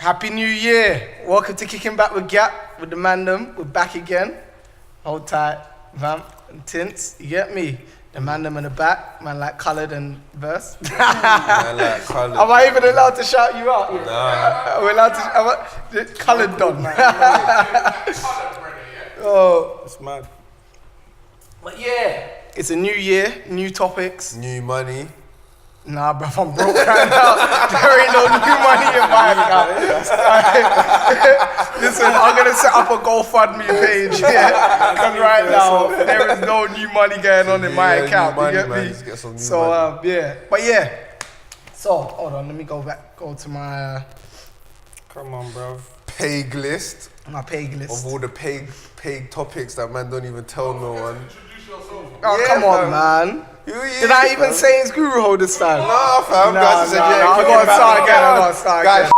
Happy New Year. Welcome to Kicking Back with Gap with the Mandem. We're back again. Hold tight, Vamp and Tints. You get me? The Mandem in the back. Man like coloured and verse. Man like coloured. Am I even allowed to shout you out? Nah. We're allowed to. Coloured done. Oh. It's mad. But yeah. It's a new year, new topics. New money. Nah, bro, I'm broke right now. There ain't no new money in my account. Listen, I'm going to set up a GoFundMe page, yeah. Because right now, there is no new money going on in my account. You get me? So, yeah. But yeah. So, hold on, let me go to my... Come on, bro. Peg list. My peg list. Of all the peg topics that man don't even tell no one. Oh, Yeah, come on, man. Did I even say it's Guru Hole this time? Nah, fam. Guys said, yeah, I gotta start again. Guys.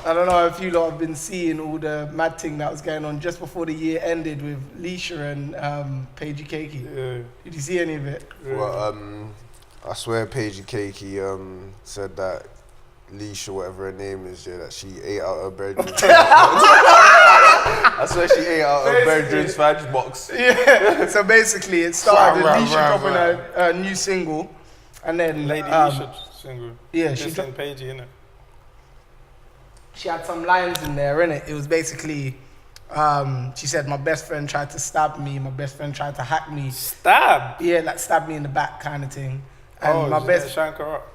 I don't know if you lot have been seeing all the mad thing that was going on just before the year ended with Leisha and Paige Cakey. Yeah. Did you see any of it? Well, I swear Paige Cakey said that Leash or whatever her name is, yeah, that she ate out her bedroom. I swear she ate out her bedroom's fudge box. Yeah. So basically, it started with Leisha dropping a new single, and then Lady Leisha single. Yeah, she dropped Paige, innit? She had some lines in there, innit? It was basically, she said, my best friend tried to stab me, my best friend tried to hack me. Stab? Yeah, like stab me in the back kind of thing. And my best shank her up.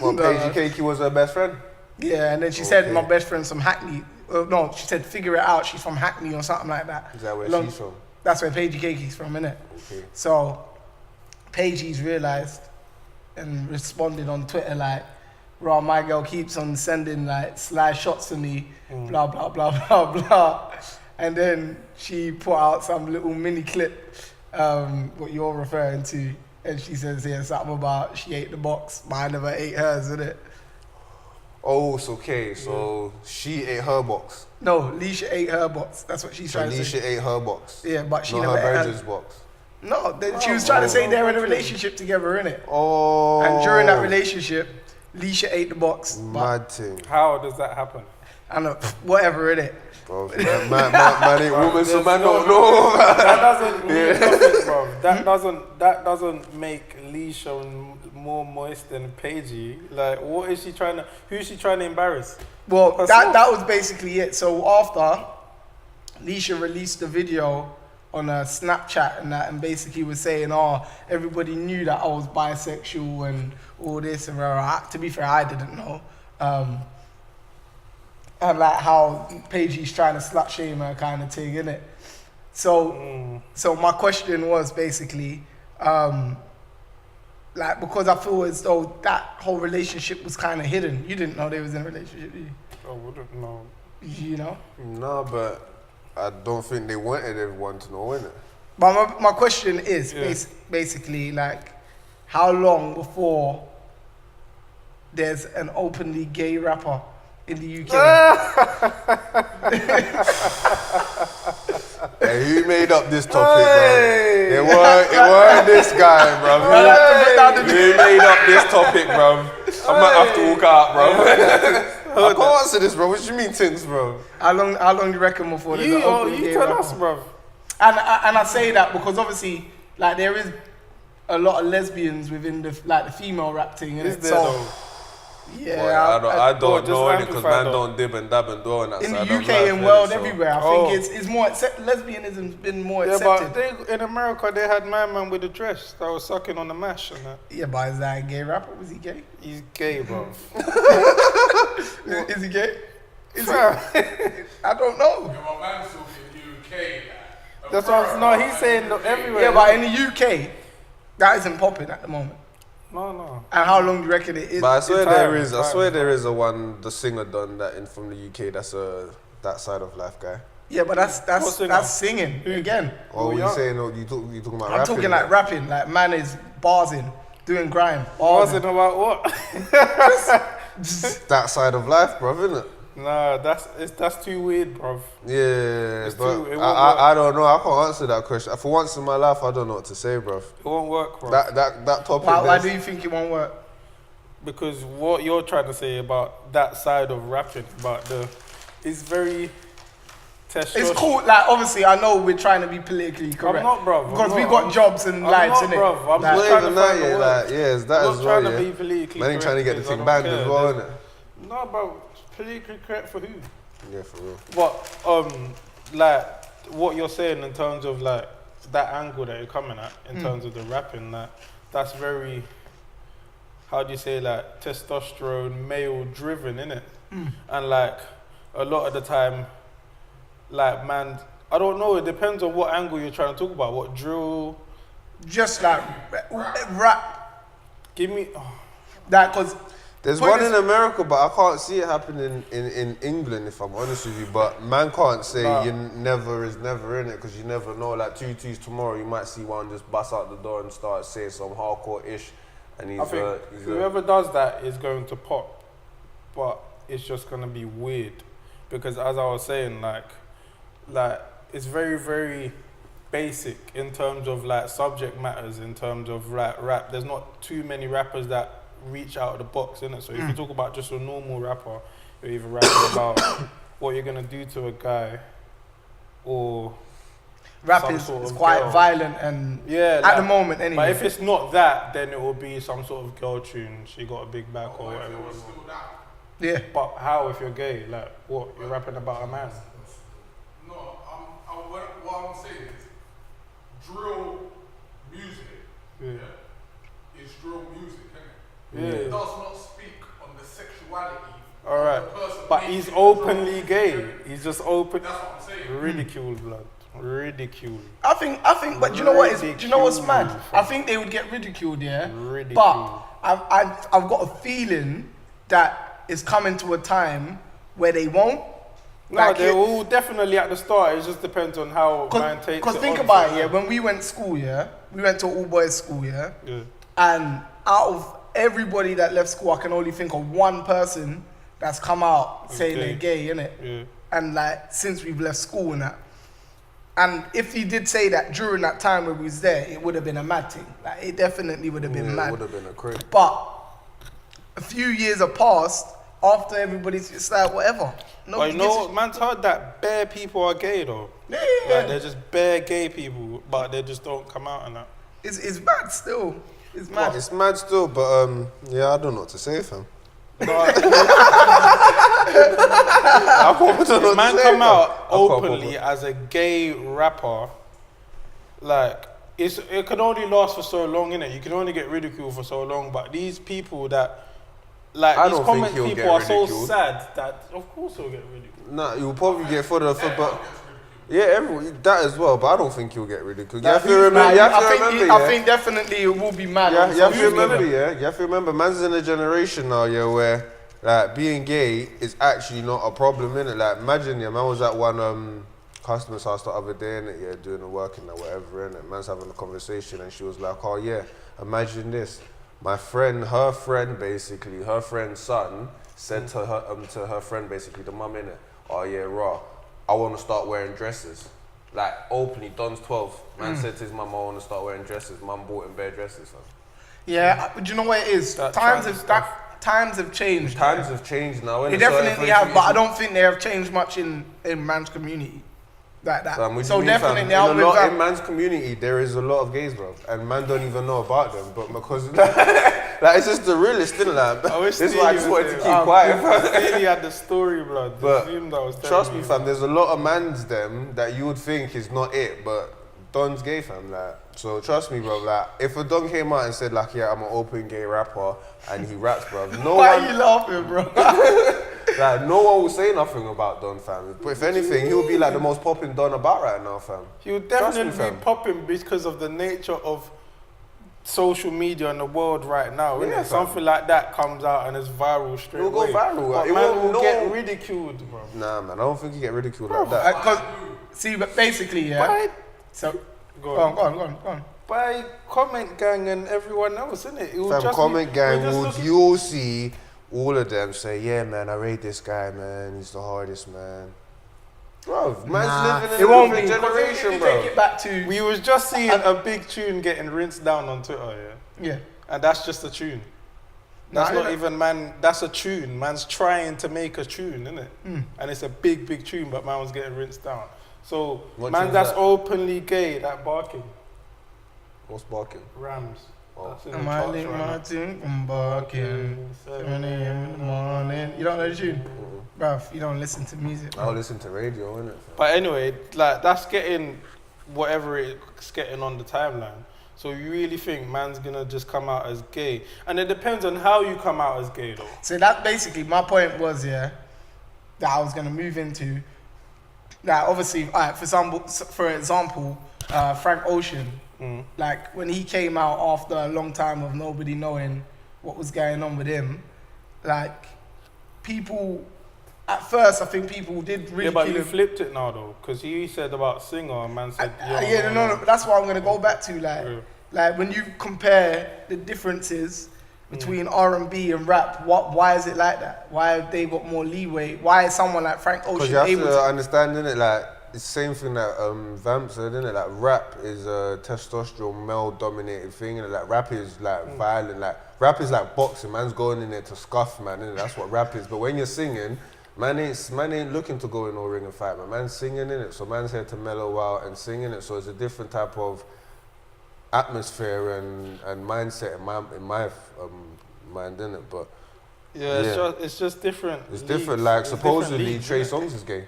Well, Paige Cakey was her best friend? Yeah, and then she said, my best friend's from Hackney. No, she said, figure it out, she's from Hackney or something like that. Is that where she's from? That's where Paige Cakey's from, innit? Okay. So, Paige's realised and responded on Twitter like, "Raw, my girl keeps on sending like sly shots to me, blah, blah, blah, blah, blah." And then she put out some little mini clip, what you're referring to. And she says here something about she ate the box, but I never ate hers, innit? Oh, it's okay. So she ate her box. No, Leisha ate her box. That's what she's trying to say. Leisha ate her box. Yeah, but she not never her ate virgin's box. No, she was trying to say they're in a relationship together, innit? Oh. And during that relationship, Leisha ate the box. Mad thing. How does that happen? I know, whatever, innit? Bro, man ain't woman, so man don't know. That doesn't mean nothing, bro. That doesn't make Leisha more moist than Paige. Like, what is she trying to? Who is she trying to embarrass? Well, that was basically it. So after Leisha released the video on a Snapchat and that, and basically was saying, "Oh, everybody knew that I was bisexual and all this," and to be fair, I didn't know. And like how Paige's trying to slut shame her kind of thing, innit? So my question was basically, like, because I feel as though that whole relationship was kind of hidden. You didn't know they was in a relationship, did you? I wouldn't know. You know? No, but I don't think they wanted everyone to know, innit? But my question is basically like, how long before there's an openly gay rapper in the UK? Hey, who made up this topic, bro? It weren't this guy, bro. Who made up this topic, bro? I might have to walk out, bro. I can't answer this, bro. What do you mean, Tints, bro? How long do you reckon before there's an openly gay rapper? You tell us, bro. And I say that because obviously, like, there is a lot of lesbians within the female rap thing, Is innit? there though? Yeah, Boy, I don't know it because man though. don't dib and dab and do on that in side the of UK life, and world innit, so. everywhere, I think it's more lesbianism's been more Yeah, accepted. but in America they had man with a dress that was sucking on the mash and that. Yeah, but is that a gay rapper? Was he gay? He's gay, bro. Is he gay? Is he? I don't know. Yeah, my man's talking UK. That's what no, he's saying everywhere. Yeah, but in the UK, that isn't popping at the moment. No. And how long do you reckon it is? But I swear It's there is a one, the singer done that in from the UK. That's that side of life guy. Yeah, but that's singing again. Oh, you saying? Oh, you talking about? I'm rapping, talking like rapping. Like, man is barsing, doing grime. Wasn't about what? that side of life, bro, isn't it? Nah, that's too weird, bro. Yeah, It's but too- it won't I don't know. I can't answer that question. For once in my life, I don't know what to say, bro. It won't work, bro. That topic. Why do you think it won't work? because what you're trying to say about that side of rapping, about it's very testosterone. It's cool. Like obviously, I know we're trying to be politically correct. I'm not, bruv. Because we got jobs and lives, innit? Bruv. I'm Not just trying even to that, find the yeah, word. like, yeah, it's that I'm as not well, trying to yeah. be politically Man ain't trying to get the correct thing because I banned don't as well, care. innit? No, bro. Politically correct for who? Yeah, for real. But like what you're saying in terms of like that angle that you're coming at in terms of the rapping, that's very, how do you say, like testosterone male driven, innit? And like a lot of the time, like man, I don't know. It depends on what angle you're trying to talk about. What drill? Just like rap. Give me. That because There's one in America, but I can't see it happening in England, if I'm honest with you. But man can't say you never is never in it, because you never know. Like 2-2's tomorrow, you might see one just bust out the door and start saying some hardcore-ish. And I think whoever does that is going to pop, but it's just going to be weird. Because as I was saying, like it's very, very basic in terms of like subject matters, in terms of like rap. There's not too many rappers that reach out of the box, innit? So if you talk about just a normal rapper, you're either rapping about what you're gonna do to a guy, or rap some is sort of quite girl. violent and Yeah, at the moment anyway. But if it's not that, then it will be some sort of girl tune. She got a big back or whatever. yeah. But how if you're gay? Like what? You're rapping about a man? No, what I'm saying is drill music. Yeah. Is drill music, isn't it? Yeah. It does not speak on the sexuality. All right. of the person But making he's the openly drill. gay. He's just open. That's what I'm saying. Ridicule, blood. Ridicule. I think, but do you know what is? Do you know what's mad? Ridicule. I think they would get ridiculed, yeah. Ridicule. But I've got a feeling that it's coming to a time where they won't. No, Like they're all definitely at the start. It just depends on how man takes it. Because think on about from it, yeah. that. When we went to school, yeah, we went to all boys school, yeah. Yeah. And out of everybody that left school, I can only think of one person that's come out saying they're gay, innit? Yeah. And like since we've left school and that. And if he did say that during that time when we was there, it would have been a mad thing. Like it definitely would have been Yeah, mad. it would have been a crazy. But a few years have passed after everybody's just like whatever. But you know, man's heard that bare people are gay though. Yeah. Like they're just bare gay people, but they just don't come out and that. It's mad still. It's mad. It's mad still, but yeah, I don't know what to say, fam. Man come out openly as a gay rapper, like it can only last for so long, innit? You can only get ridiculed for so long, but these people that like I these don't think comment he'll people get are so ridiculed. sad that of course he'll get ridiculed. Nah, you'll probably get but yeah, everyone that as well. But I don't think you'll get ridiculed. You have to remember. I think definitely it will be mad. Yeah, on you have to social remember. media. Yeah, you have to remember. Man's in a generation now, yeah, where like being gay is actually not a problem, innit? Like imagine, yeah, man was at one customer's house the other day, innit? Yeah, doing the work and whatever, innit? Man's having a conversation and she was like, oh yeah, imagine this. My friend, her friend's son said to her friend, basically the mum, innit? Oh yeah, raw. I want to start wearing dresses. Like openly, Don's 12. Man said to his mum, I want to start wearing dresses. Mum bought him bare dresses. So. Yeah, but do you know what it is? Times have changed. Times have changed now. They definitely have, but I don't think they have changed much in man's community like that. So definitely in man's community, there is a lot of gays, bro, and man don't even know about them. But because like it's just the realest thing, like. This is why I just wanted to keep quiet. Steely had the story, blood. But The film that was trust me, fam. There's a lot of mans them that you would think is not it, but Don's gay, fam. Like, so trust me, bro. Like, if a Don came out and said like, yeah, I'm an open gay rapper and he raps, bro. Why are you laughing, bro? Like, no one will say nothing about Don, fam. But if anything, he'll be like the most popping Don about right now, fam. He would definitely fam. be popping because of the nature of social media in the world right now. Yeah, Innit? fam. Something like that comes out and it's viral straight It'll go away. viral. But It man won't- will get no- ridiculed, bro. Nah, man, I don't think you get ridiculed like that. Because see, but basically, yeah. By, So go go on. on. By comment gang and everyone else, innit? It will Fam, just comment be, gang, we're just looking- you'll see all of them say, yeah, man, I rate this guy, man. He's the hardest, man. Bro, man's living in It a won't be. different 'Cause if generation, you bro. take it back to We was just seeing a big tune getting rinsed down on Twitter, yeah? yeah. And that's just a tune. That's Nah, not even man. That's a tune. Man's trying to make a tune, isn't it? And it's a big, big tune, but man was getting rinsed down. So What man, tune's that's that? openly gay. That barking. What's barking? Rams. Oh. That's in the I'm charts early, right now. Martin, I'm barking. 7 a.m. in the morning. You don't know the tune? Bruv, you don't listen to music. I'll listen to radio, innit? But anyway, like that's getting whatever it's getting on the timeline. So you really think man's gonna just come out as gay? And it depends on how you come out as gay, though. So that basically, my point was, that I was going to move into, that obviously, alright, for example, Frank Ocean, like when he came out after a long time of nobody knowing what was going on with him, like people, at first I think people did ridicule Yeah, but you him. flipped it now, though, because he said about singer, and man said, No, that's what I'm going to go back to, like when you compare the differences between R&B and rap, why is it like that? Why have they got more leeway? Why is someone like Frank Because Ocean you have able to to... understand, innit, like, it's the same thing that Vamp said, innit, like, rap is a testosterone, male-dominated thing, and like, rap is, like, violent, like, rap is like boxing, man's going in there to scuff, man, innit, that's what rap is, but when you're singing, man ain't looking to go in no ring and fight, man, man's singing, innit, so man's here to mellow out and sing, innit, so it's a different type of atmosphere and mindset in my mind, innit, but it's just different. it's different, like, supposedly Trey Songz is gay.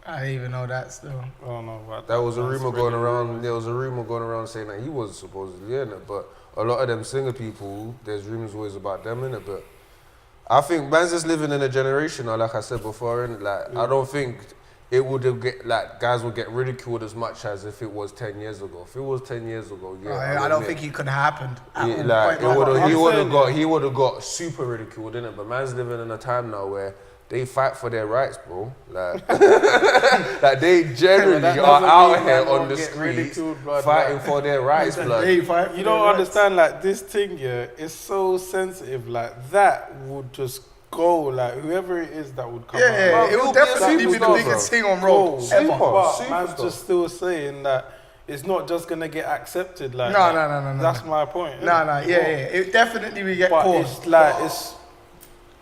I didn't even know that still. Oh no, what? That was a rumor going around. There was a rumor going around saying that he was supposedly in it, but a lot of them singer people, there's rumors always about them in it. But I think man's just living in a generation now, like I said before, and like I don't think it would get like guys would get ridiculed as much as if it was 10 years ago. If it was 10 years ago, I don't think it could have happened. he would have got super ridiculed in it. But man's living in a time now where they fight for their rights, bro. Like, like they generally are out here on the streets fighting for their rights, blood. You don't understand, like, this thing, is so sensitive. Like, that would just go, like, whoever it is that would come out. It will definitely be the biggest thing on road ever. But man's just still saying that it's not just gonna get accepted. Like, No. That's my point. It definitely will get But caught. it's like,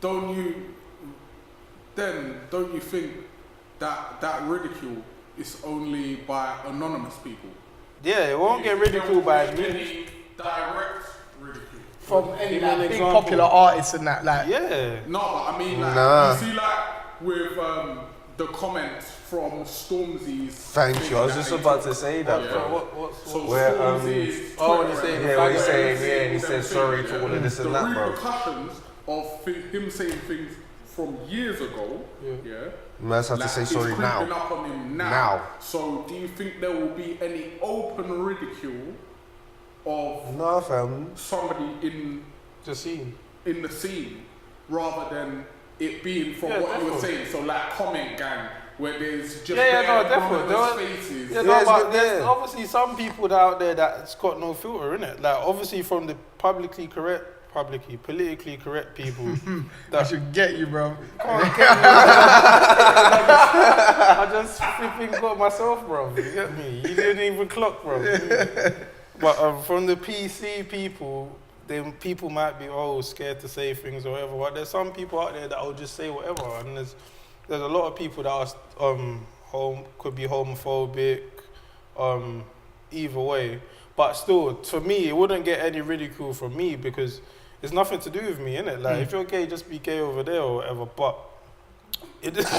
Don't you think that ridicule is only by anonymous people? yeah, it won't get ridiculed by me. Any direct ridicule? From any Give me an big example. popular artists and that, like. Yeah. No, but I mean, like, Nah. you see, like, with the comments from Stormzy's. Thank you. I was just about to say that, bro. So Where, Stormzy's when you Twitter say and yeah, when you Instagram say, and yeah, and he them said things, sorry to all of this and that, the bro. repercussions of him saying things from years ago, Man's have to say it's sorry creeping now. up on him now. Now. So do you think there will be any open ridicule of No, fam. somebody in Just see. the scene rather than it being from what you were saying? So like comment gang, where there's just definitely. faces. Yeah, no, but there's obviously some people out there that's got no filter in it. Like, obviously from the politically correct people. I should get you, bro. I just flipping got myself, bro. You get me? You didn't even clock, bro. But from the PC people, then people might be scared to say things or whatever. But there's some people out there that will just say whatever, and there's a lot of people that are could be homophobic, either way. But still, to me, it wouldn't get any ridicule from me because it's nothing to do with me, innit? Like, if you're gay, just be gay over there or whatever. But it just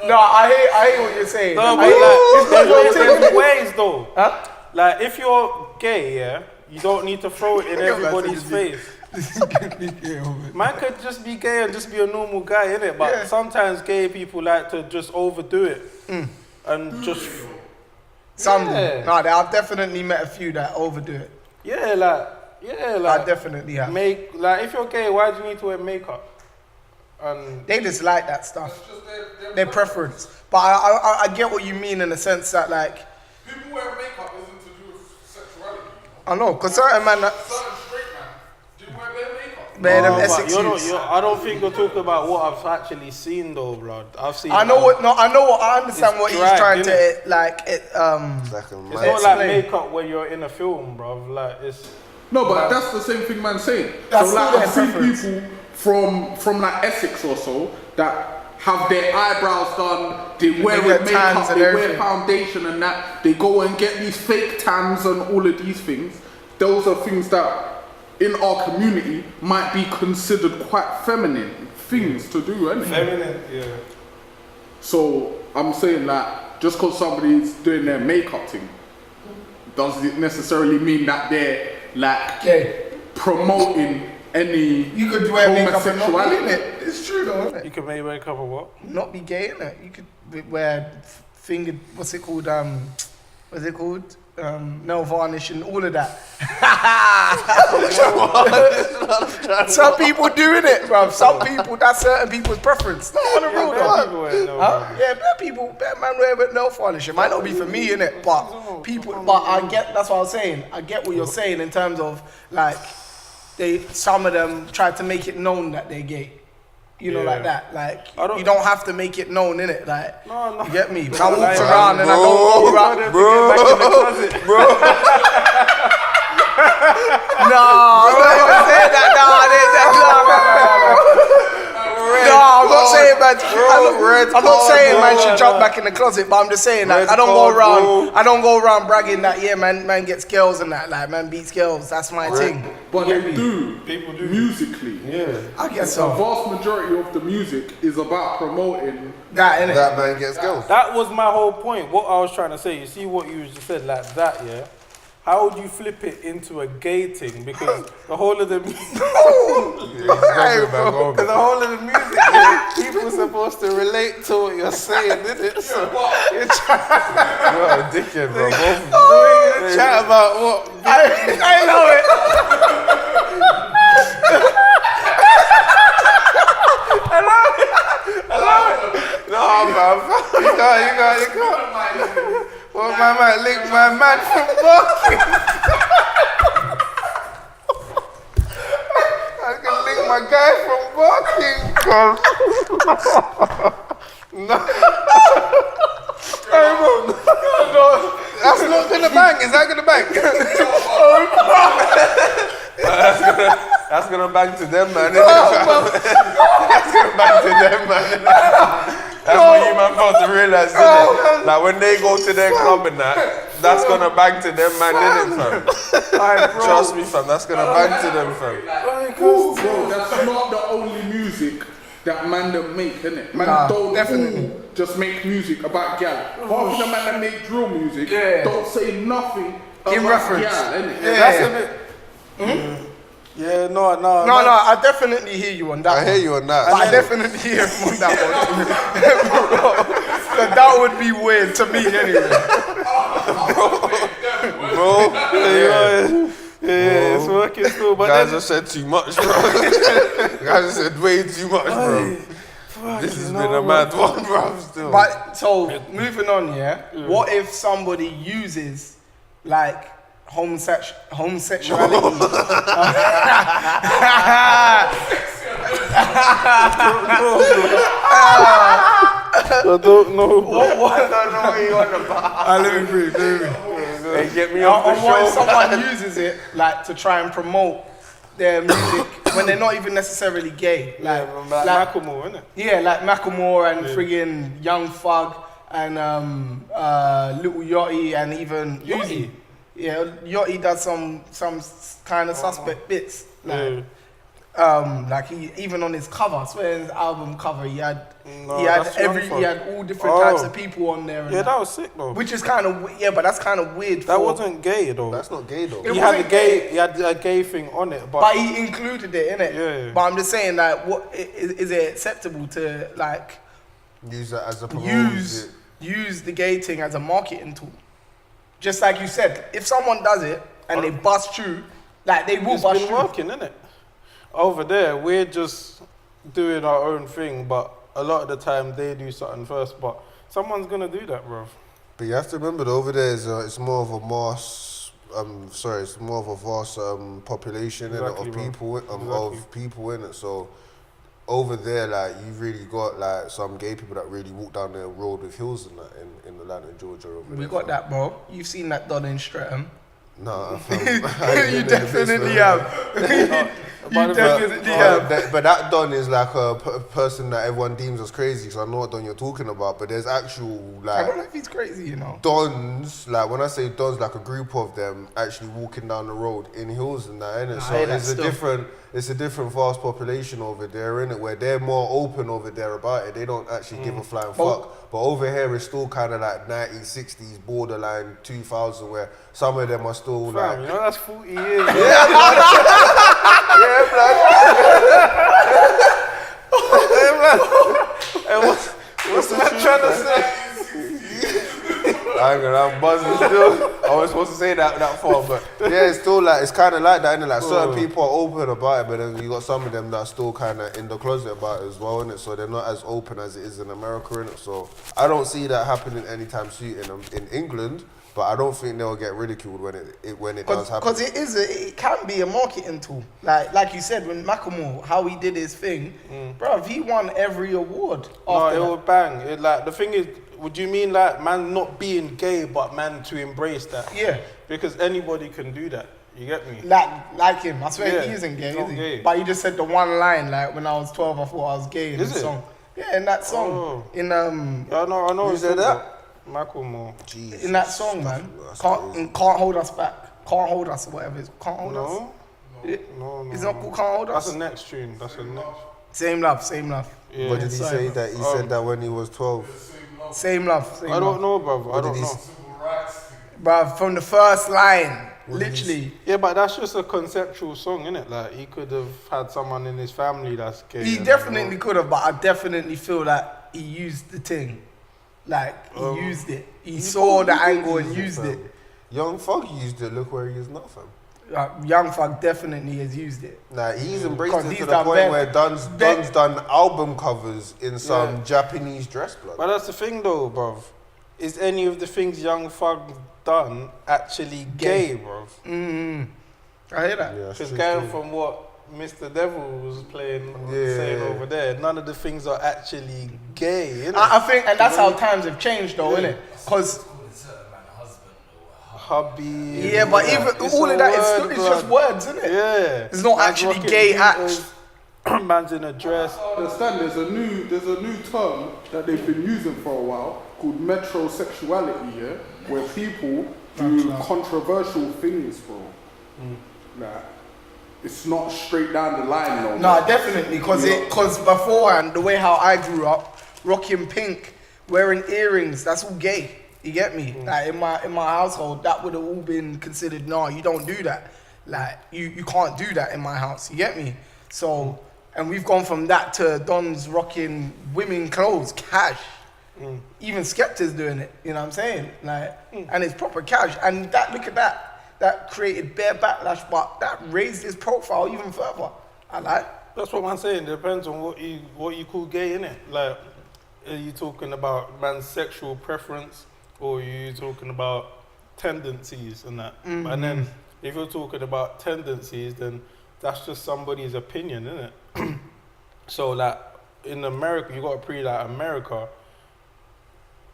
No, I hear what you're saying. no, but there's ways though. Huh? Like, if you're gay, you don't need to throw it in everybody's face. Man could just be gay and just be a normal guy, innit? But sometimes gay people like to just overdo it and just. Some, Yeah. no, I've definitely met a few that overdo it. I definitely have. If you're gay, why do you need to wear makeup? And They just like that stuff. Their preference. But I get what you mean in the sense that, like, People wear makeup isn't to do with sexuality. I know, because certain man that, Certain straight man do wear their makeup. Man, them but Essex youths. I don't think you're talking about what I've actually seen though, blood. I've seen. I understand what he's trying to like. It's like a It's not like makeup when you're in a film, bro. Like it's. No, but that's the same thing man's saying. That's so like their I've seen preference. people from like Essex or so that have their eyebrows done, they wear get makeup, tans and they wear everything. foundation and that, they go and get these fake tans and all of these things. Those are things that in our community might be considered quite feminine things to do, isn't it? Feminine, yeah. So I'm saying that just because somebody's doing their makeup thing, does it necessarily mean that they're like promoting any You could wear makeup and not be in homosexuality? it. It's true though, isn't it? You can make makeup or what? Not be gay, innit? You could wear fingered, what's it called? Nail varnish and all of that. Some people doing it, bruv. Some people, that's certain people's preference. Not on the real though. Yeah, bare people, bare man wear with nail varnish. It might not be for me, innit? But I get, that's what I was saying. I get what you're saying in terms of like, some of them try to make it known that they're gay. You know, like that. Like, you don't have to make it known, innit? Like, you get me? But I walk around and I don't go around. Back in the closet. No, I'm not even saying that. No, I'm not saying man. I'm not saying man should jump back in the closet, but I'm just saying like I don't go around bragging that man gets girls and that, like man beats girls. That's my thing. But they do. People do musically. Yeah, I guess so. A vast majority of the music is about promoting That, innit? That man gets girls. that was my whole point. What I was trying to say, you see what you just said like that, yeah? How would you flip it into a gay thing? Because the whole of the music, Because the whole of the music, yeah, people are supposed to relate to what you're saying, isn't it? So you're trying You're a dickhead, bro. Both of you. to chat about what. I know it. No, man. You can't. Well, my man, link my man from Barking. I can link my guy from Barking. No. That's not gonna bang. Is that gonna bang? That's gonna bang to them, man. That's gonna bang to them, man. That's what you man got to realize, isn't it? Like when they go to their club and that's gonna bang to them, man, innit, fam? Trust me, fam. That's gonna bang to them, fam. Bro, that's not the only music that man them make, innit? Man don't definitely just make music about gal. Half of the man that make drill music don't say nothing in about reference. gal, innit? That's a bit. Yeah, no. I definitely hear you on that. I hear you on that. But I definitely hear him on that one. So that would be weird to me anyway. Bro, Yeah, it's working still, but guys then, have said too much, bro. Guys have said way too much, bro. This has been a mad one, bro. Still. But so moving on, what if somebody uses like homosexuality? I don't know. What I don't know what you want about. Let me breathe. Hey, get me off the What if show. someone uses it like to try and promote their music when they're not even necessarily gay? Like Macklemore, innit? yeah, like Macklemore and friggin' Young Thug and Little Yachty and even Uzi. Yeah, Yachty does some kind of suspect bits. Like he even on his cover, I swear his album cover, he had all different types of people on there. And that was sick though. which is kind of but that's kind of weird. That wasn't gay though. That's not gay, though. It He had wasn't he had a gay thing on it, but he included it in it. Yeah. But I'm just saying, like, what is it acceptable to like Use that as a promotion. use the gay thing as a marketing tool? Just like you said, if someone does it and they bust through, like they will It's bust been through. working, innit? Over there, we're just doing our own thing, but a lot of the time they do something first. But someone's gonna do that, bro. But you have to remember, that over there is it's more of a mass sorry, it's more of a vast population Exactly, of bro. people Exactly. of people in it. So over there, like you really got like some gay people that really walk down the road with heels and that in Atlanta, Georgia. Over We there, got fam. that, bro. You've seen that done in Streatham. Nah, You definitely have. You definitely have. But that Don is like a person that everyone deems as crazy, so I know what Don you're talking about. But there's actual I don't know like if he's crazy, you know. Dons, like when I say Dons, like a group of them actually walking down the road in hills and that, innit? I So hear that it's a different vast population over there, innit? Where they're more open over there about it. They don't actually give a flying fuck. But over here it's still kind of like 90s, 60s, borderline 2000, where some of them are still Fam, like. you know that's 40 years. Yeah, blood. Yeah, blood. Hey, man. Hey, what's the man trying to say? I'm buzzing still. I was supposed to say that far, but yeah, it's still like, it's kind of like that, innit? Like certain people are open about it, but then you got some of them that are still kind of in the closet about it as well, innit? So they're not as open as it is in America, innit? So I don't see that happening anytime soon in England, but I don't think they'll get ridiculed when it does happen. Because it can be a marketing tool. Like you said, when Macklemore, how he did his thing, bruv, he won every award. No, after it that. will bang. It, like, the thing is, would you mean like man not being gay, but man to embrace that? Yeah. Because anybody can do that. You get me? Like him. I swear Yeah, he isn't gay, he's not is he? gay. But he just said the one line, like when I was 12, I thought I was gay in Is the it? song. Yeah, in that song. Oh. In Yeah, I know. Who said that? Macklemore. Jesus. in that song, man. That's Can't crazy. hold us back. Can't hold us, or whatever. It's can't hold us. No. Yeah. No. It's not called Can't Hold That's Us. the next tune. That's the next. Same love, same love. Yeah. What did he Sorry. say that? He said that when he was 12. Same love. Same I don't love. know, bruv. I What don't did he know. Bruv, from the first line, What did he literally. Yeah, but that's just a conceptual song, innit? Like, he could have had someone in his family that's gay. He and definitely could have, but I definitely feel that he used the thing. Like, he used it. He saw the angle and used it. Young Thug used it. Look where he is now, fam. Young Thug definitely has used it. Nah, he's embraced Because it he's to the done point Ben- where Dun's done album covers in some Yeah. Japanese dress, blood. But that's the thing, though, bruv. Is any of the things Young Thug done actually gay, bruv? I hear that. Yeah, Because true, going true. from what Mr. Devil was playing, Yeah. saying over there, none of the things are actually gay, innit? I think, and that's how times have changed, though, innit? Because Hubby. yeah, but even It's all a of that word, it's just words, isn't it? Yeah. It's not Man's actually rocking gay beaters, Man's in a dress. Understand? There's a new term that they've been using for a while called metrosexuality, yeah, where people do controversial things, bro. Like, it's not straight down the line, no. No, definitely, because beforehand, the way how I grew up, rocking pink, wearing earrings, that's all gay. You get me? Like in my household, that would have all been considered. No, you don't do that. Like you can't do that in my house. You get me? So, and we've gone from that to Don's rocking women clothes, cash. Even Skepta's doing it. You know what I'm saying? Like, and it's proper cash. And that, look at that. That created bare backlash, but that raised his profile even further. I like. That's what I'm saying. Depends on what you call gay, innit? Like, are you talking about man's sexual preference, or are you talking about tendencies and that? And then if you're talking about tendencies, then that's just somebody's opinion, isn't it? So like in America, you got to like America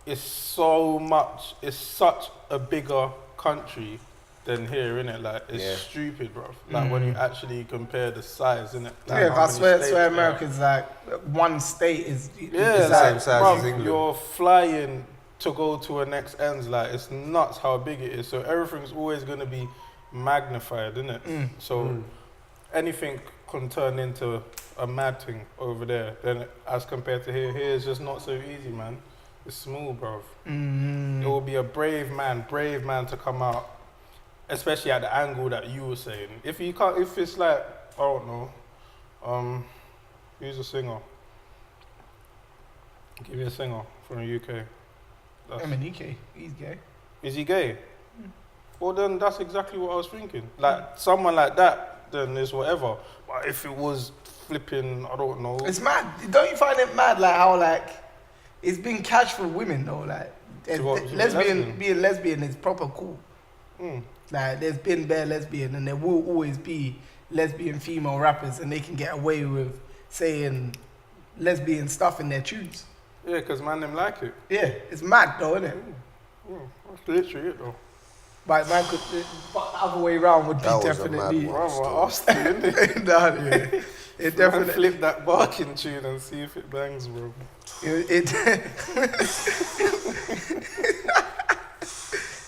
is such a bigger country than here, innit? Like it's stupid, bro. Like when you actually compare the size, innit? Like Yeah, how I many swear states there are. America's like one state is Yeah, the like, same size bruv, as England. You're flying to go to a next ends, like it's nuts how big it is. So everything's always gonna be magnified, isn't it? So anything can turn into a mad thing over there. Then as compared to here is just not so easy, man. It's small, bruv. It will be a brave man to come out, especially at the angle that you were saying. If it's like, I don't know, who's a singer? Give me a singer from the UK. Emanike, he's gay. Is he gay? Well, then that's exactly what I was thinking. Like, someone like that, then is whatever. But if it was flipping, I don't know. It's mad. Don't you find it mad, like how like it's been cash for women though, like To what, to be lesbian lesbian? being lesbian is proper cool. Like, there's been bare lesbian, and there will always be lesbian female rappers, and they can get away with saying lesbian stuff in their tunes. Yeah, because man, them like it. Yeah, it's mad though, isn't it? That's literally it though. But man could, but the other way around would be That was a definitely. mad one. Bro, I asked you, innit? Nah, yeah. It definitely. Flip that barking tune and see if it bangs, bro. It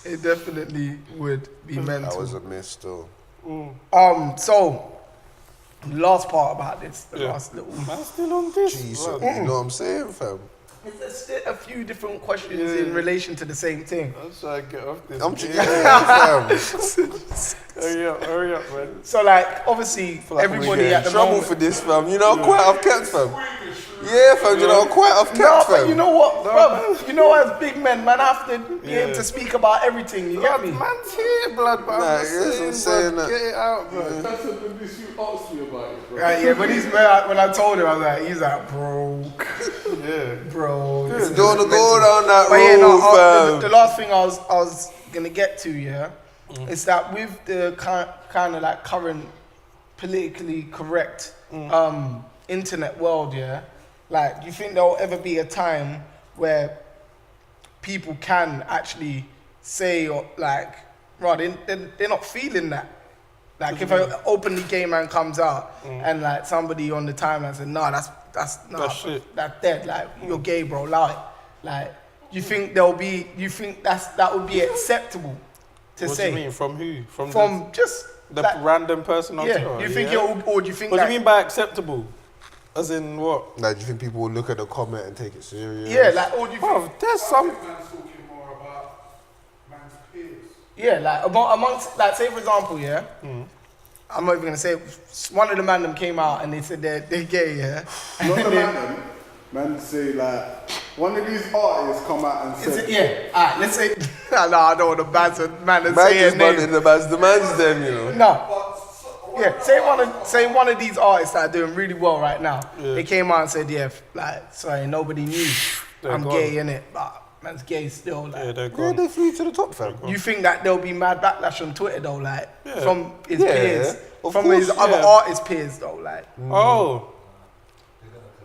it definitely would be mental. That was a miss still. So last part about this, the Yeah. last little. Man, still on this. Jesus, bro. you know what I'm saying, fam? There's still a few different questions in relation to the same thing. I'm trying to get off this. I'm game. fam. Hurry up, man. So like, obviously, everybody at the trouble moment. for this, fam. You know, quite off kept, fam. Yeah, fam. You know, quite off No, kept, but fam. you know what, bro? You know, as big men, man, have to be able to speak about everything. You get me? Man's here, blood, but Nah, I'm just it's saying, saying bro, that. get it out, bro. That's what this you asked me about it, bro. Yeah, but when I told him, I was like, he's like, broke, Yeah. bro. this is You don't wanna go mental. down that But yeah, no, road, the fam. last thing I was gonna get to, is that with the kind of like current politically correct internet world, like, do you think there'll ever be a time where people can actually say, or like, right, they're not feeling that? Like, if an openly gay man comes out and like somebody on the timeline said, nah, that's shit. that's dead. Like, you're gay, bro. Allow it. Like, you think that would be acceptable to What say? do you mean? From who? From just the like, random person on Twitter? you think or do you think What do like, you mean by acceptable? As in what? Like, do you think people will look at the comment and take it serious? yeah, like, or do you think, Bro, there's some. Man's talking more about man's peers. yeah, like amongst, like, say for example, I'm not even gonna say it, one of the man them came out and they said they're gay, Not the man, man say like, one of these artists come out and Is said, it, alright, let's say, no, I don't want to ban a man and Man say his just name. running the man's the man's them, you know. No. Yeah, say one of these artists that are doing really well right now. They came out and said, like, sorry, nobody knew They're I'm gone. gay, innit? But man's gay still. Like, Yeah, they're Yeah, gone. they flew to the top, fam. you think that there'll be mad backlash on Twitter though, like Yeah. from his Yeah, peers, of from his course, other yeah. artist peers though, like. Oh.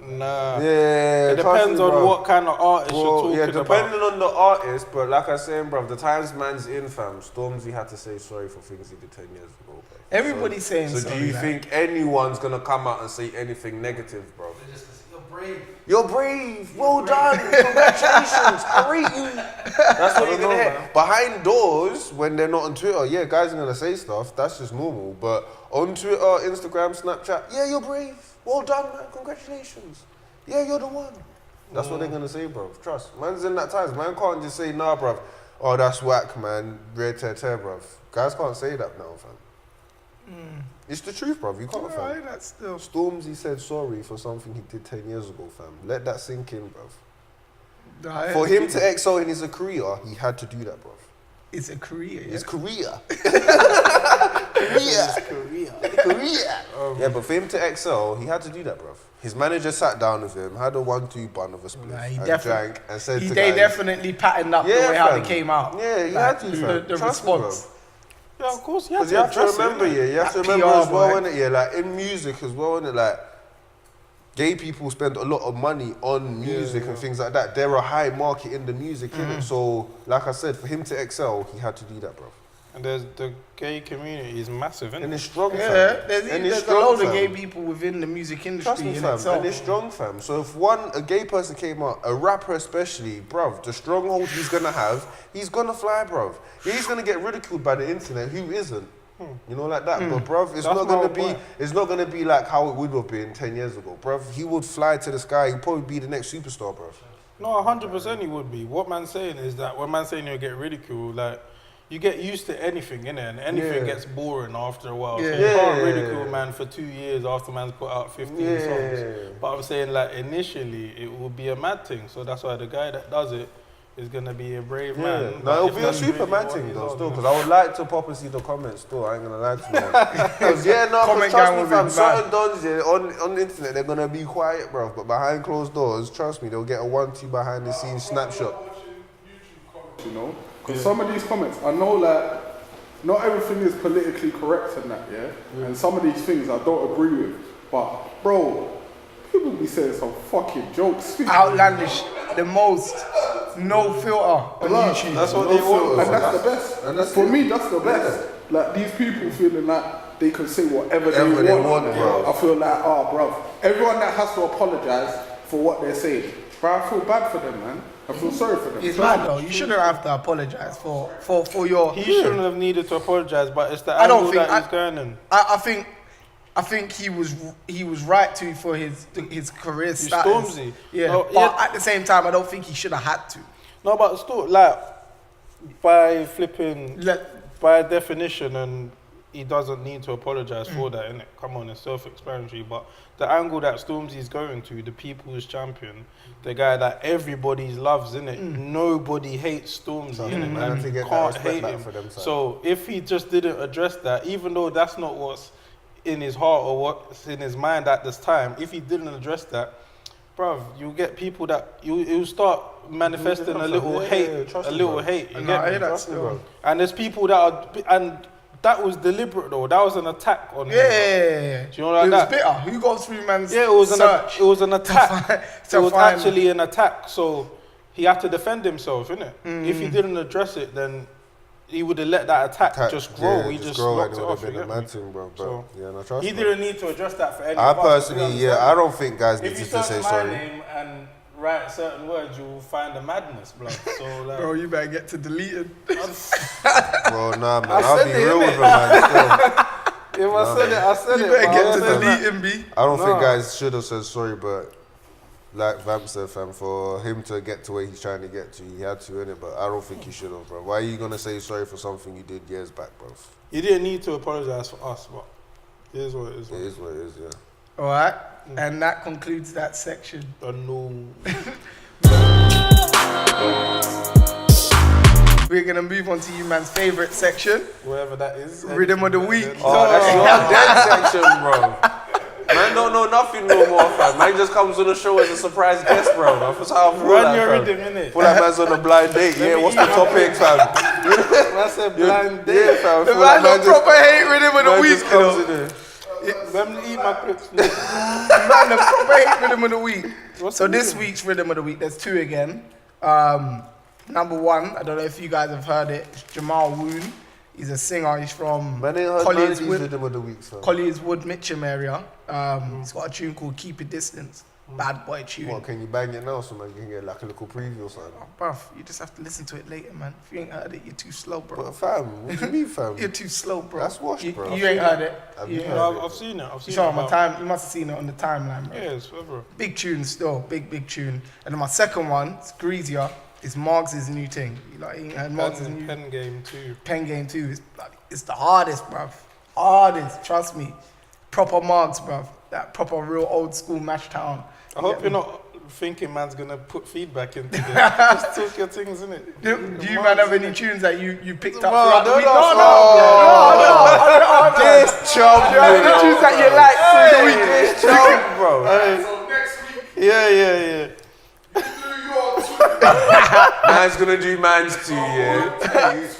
Nah. Yeah, It depends on what kind of artist you're Well, talking yeah, about. depending on the artist, but like I was saying, bruv, the times man's in, fam, Stormzy had to say sorry for things he did 10 years ago, bruv. Everybody's saying So sorry, do you like. think anyone's gonna come out and say anything negative, bruv? You're brave. You're brave, well done, congratulations, I rate you. That's what you're gonna hear. Behind doors, when they're not on Twitter, yeah, guys are gonna say stuff, that's just normal. But on Twitter, Instagram, Snapchat, yeah, you're brave, well done, man, congratulations. Yeah, you're the one. That's what they're gonna say, bruv. Trust. Man's in that times. Man can't just say, nah, bruv. Oh, that's whack, man. Red tear, bruv. Guys can't say that now, fam. It's the truth, bruv. You can't, fam. Alright, that's still. Stormzy said sorry for something he did 10 years ago, fam. Let that sink in, bruv. For him to excel in his career, he had to do that, bruv. It's a career, yeah. His career. Korea. Yeah, but for him to excel, he had to do that, bruv. His manager sat down with him, had a 1-2 bun of a split, Nah, he and definitely- drank, and said to They guys, definitely patterned up the Yeah, way how fam. they came out. Yeah, he Like, had to, fam. the Trust me, response. Yeah, of course. Because you have to remember, you have to That remember PR, as well, boy. innit? Yeah, like in music as well, innit? Like, gay people spend a lot of money on music and things like that. They're a high market in the music, innit? So, like I said, for him to excel, he had to do that, bro. And the gay community is massive, isn't And it? it's strong, fam. Yeah, And it's there's a strong, load fam. of gay people within the music Trust industry me, in fam. itself. And it's strong, fam. So if a gay person came out, a rapper especially, bruv, the stronghold he's gonna have, he's gonna fly, bruv. Yeah, he's gonna get ridiculed by the internet. Who isn't? You know, like that. But bruv, it's That's not my gonna whole be. point. It's not gonna be like how it would have been 10 years ago, bruv. He would fly to the sky. He'd probably be the next superstar, bruv. No, 100% he would be. What man's saying is that when man's saying you'll get ridiculed, like, you get used to anything, innit? And anything Yeah. gets boring after a while. Yeah. So you can't Yeah. ridicule man for 2 years after man's put out 15 songs. But I'm saying, like, initially, it will be a mad thing. So that's why the guy that does it is going to be a brave man. Yeah. But No, it'll if be a that's really Superman what thing he's though, on, still, because I would like to pop and see the comments still. I ain't gonna lie to you. Because yeah, no, Comment because trust gang me, will fam, be certain dons yeah, on the internet they're gonna be quiet, bro. But behind closed doors, trust me, they'll get a 1-2 behind the scenes snapshot. you know, because some of these comments, I know, like not everything is politically correct and that, yeah? And some of these things I don't agree with. But, bro, people be saying some fucking jokes. Outlandish, the most, no filter on YouTube. That's what they want. And that's the best. And that's for me, that's the best. Like, these people feeling like they can say whatever they want, bro. I feel like, bro, everyone that has to apologize for what they're saying, bro, I feel bad for them, man. I feel sorry for them. It's mad though. You shouldn't have to apologize for your. He shouldn't have needed to apologize, but it's the angle that he's going in. I think he was right to for his career status. Stormzy. Yeah, but at the same time, I don't think he should have had to. No, but still, like, by definition, and he doesn't need to apologize for that, innit? Come on, it's self-explanatory. But the angle that Stormzy's going to, the people's champion, the guy that everybody loves, innit? Nobody hates Stormzy, innit? Man, to get that respect back for them, So if he just didn't address that, even though that's not what's in his heart or what's in his mind at this time, if he didn't address that, bruv, you'll get people that you'll start manifesting a little hate, You get me? And there's people that are, and that was deliberate though. That was an attack on him. Yeah. Do you know like that? It was bitter. Who goes through man's it was search? It was an attack. It was actually an attack. So he had to defend himself, innit? If he didn't address it, then he would have let that attack just grow. Yeah, he just grow locked like it off. Been a mad thing, bro. So trust he didn't need to address that for anyone. I personally, I don't think guys need if to you say search my sorry. name and write certain words, you'll find the madness, blood. So, like, Bro, you better get to deleting. Bro, nah, man. I'll be real with him, man. If I said it, I said it. You better get to the deleting, B. I don't think guys should have said sorry, but like Vamp said, fam, for him to get to where he's trying to get to, he had to, innit? But I don't think he should have, bro. Why are you gonna say sorry for something you did years back, bro? You didn't need to apologize for us, but it is what it is. It is what it is, yeah. All right, and that concludes that section. No. We're gonna move on to you man's favorite section, Whatever that is. Rhythm of the Week. Oh, that's your dead section, bro. Man don't know nothing no more, fam. Man just comes on the show as a surprise guest, bro. That's how I feel. Run your fam. rhythm, innit? Feel like man's on a blind date. Yeah, what's the topic, fam? That's a blind date. Yeah, fam. The Feel man like don't proper hate Rhythm of the man Week, just you comes know. in there. Let me eat my clips. Man, the proper hate Rhythm of the Week. What's So the this rhythm? week's Rhythm of the Week, there's two again. Number one, I don't know if you guys have heard it, it's Jamal Woon. He's a singer, he's from Man, ain't heard none of these Rhythm of the Weeks, fam. Collinswood, Mitcham area. He's got a tune called Keep It Distance. Bad boy tune. What, can you bang it now so man can get like a little preview or something? Oh, bruv, you just have to listen to it later, man. If you ain't heard it, you're too slow, bro. But fam, what do you mean, fam? You're too slow, bro. That's washed, bro. You ain't heard it. Have You you ain't heard heard it? I've seen it. I've seen You saw it. it on my time. You must have seen it on the timeline, bro. Yes, whatever. Big tune still, big tune. And then my second one, it's greasier. It's Margs' new thing. You like, ain't heard Margs' new Pen game too. Pen Game 2. It's the hardest, bruv. Hardest, trust me. Proper Margs, bruv. That proper real old school Mash Town. I hope you're not thinking man's gonna put feedback into this. Just talk your things, innit? Do you man have any tunes that you picked up Bro, throughout the don't week? ask- No. This chump, Do you have any tunes that you like through the week? This chump, bro. So next week, Yeah. do your tweet. Man's gonna do man's too, yeah. It's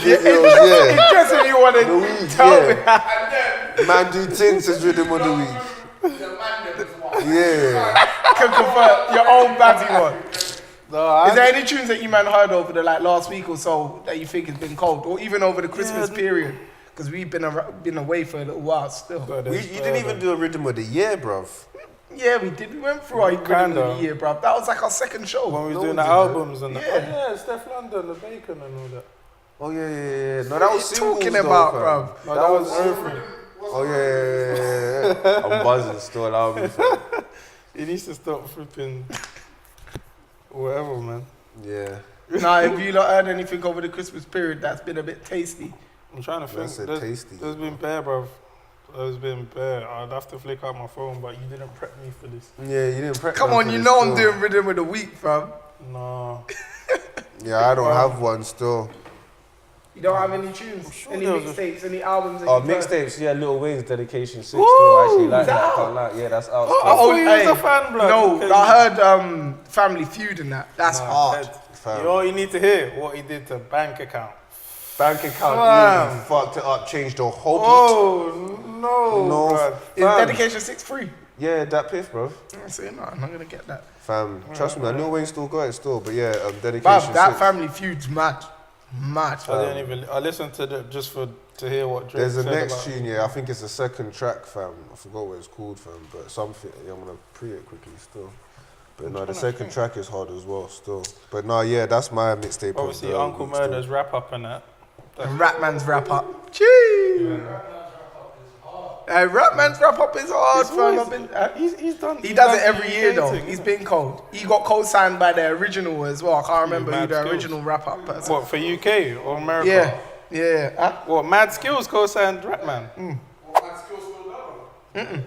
just if you want The to week, tell me. yeah. And then Man do Tints as Rhythm of the Week. the man that was one. Yeah. Can confirm your own Bazzy one. No, Is there any tunes that you man heard over the last week or so that you think has been cold, or even over the Christmas period? Because we've been away for a little while still. You didn't even do a Rhythm of the Year, bruv. Yeah, we did. We went through our Rhythm of the Year, bruv. That was like our second show. when we No was doing one the did that. albums and Yeah. Steph London, the Bacon and all that. Oh yeah. No, that was What are you singles talking though, about, fam. bruv? No, that was everything. Oh yeah. I'm buzzing still, allow me, fam. He needs to stop flipping whatever, man. Yeah. Nah, have you not heard anything over the Christmas period that's been a bit tasty? I'm trying to think. That's a There's, tasty. there's been bare, bruv. There's been bare. I'd have to flick out my phone, but you didn't prep me for this. Yeah, you didn't prep Come them on, for you this know I'm still. doing Rhythm of the Week, fam. No. Yeah, I don't have one still. You don't have any tunes, sure any there was a- mixtapes, any albums? that Oh, you've heard? mixtapes, yeah, Lil Wayne's Dedication 6 Ooh, still. I actually like is that that. out? Can't lie. Yeah, that's out. I still. thought you was hey, a fan, blood. No, Okay. I heard Family Feud and that. That's hard. You know what you need to hear? What he did to bank account. Bank account easy, fucked it up, changed the whole Oh no, bruv. Is dedication 6-3? Yeah, that piff, bro. I say no, I'm not gonna get that. Fam, trust me, man, Lil Wayne still got it still, but yeah, dedication. Bruv, that 6. family feud's mad. Mad. I listened to it just to hear what Drake There's a said next about tune, yeah, I think it's the second track, fam. I forgot what it's called, fam, but something, yeah, I'm gonna pre it quickly still. But no, the second track is hard as well, still. But no, yeah, that's my mixtape. Obviously, Uncle Murder's wrap up and that. And Rapman's wrap up. Gee! Rapman's wrap up is hard, fam. He's done. He does it every year though. He's been cold. He got co-signed by the original as well. I can't remember who the original wrap up person. What, for UK or America? Yeah. Huh? What, Mad Skills co-signed Rapman? What Mad Skills still done?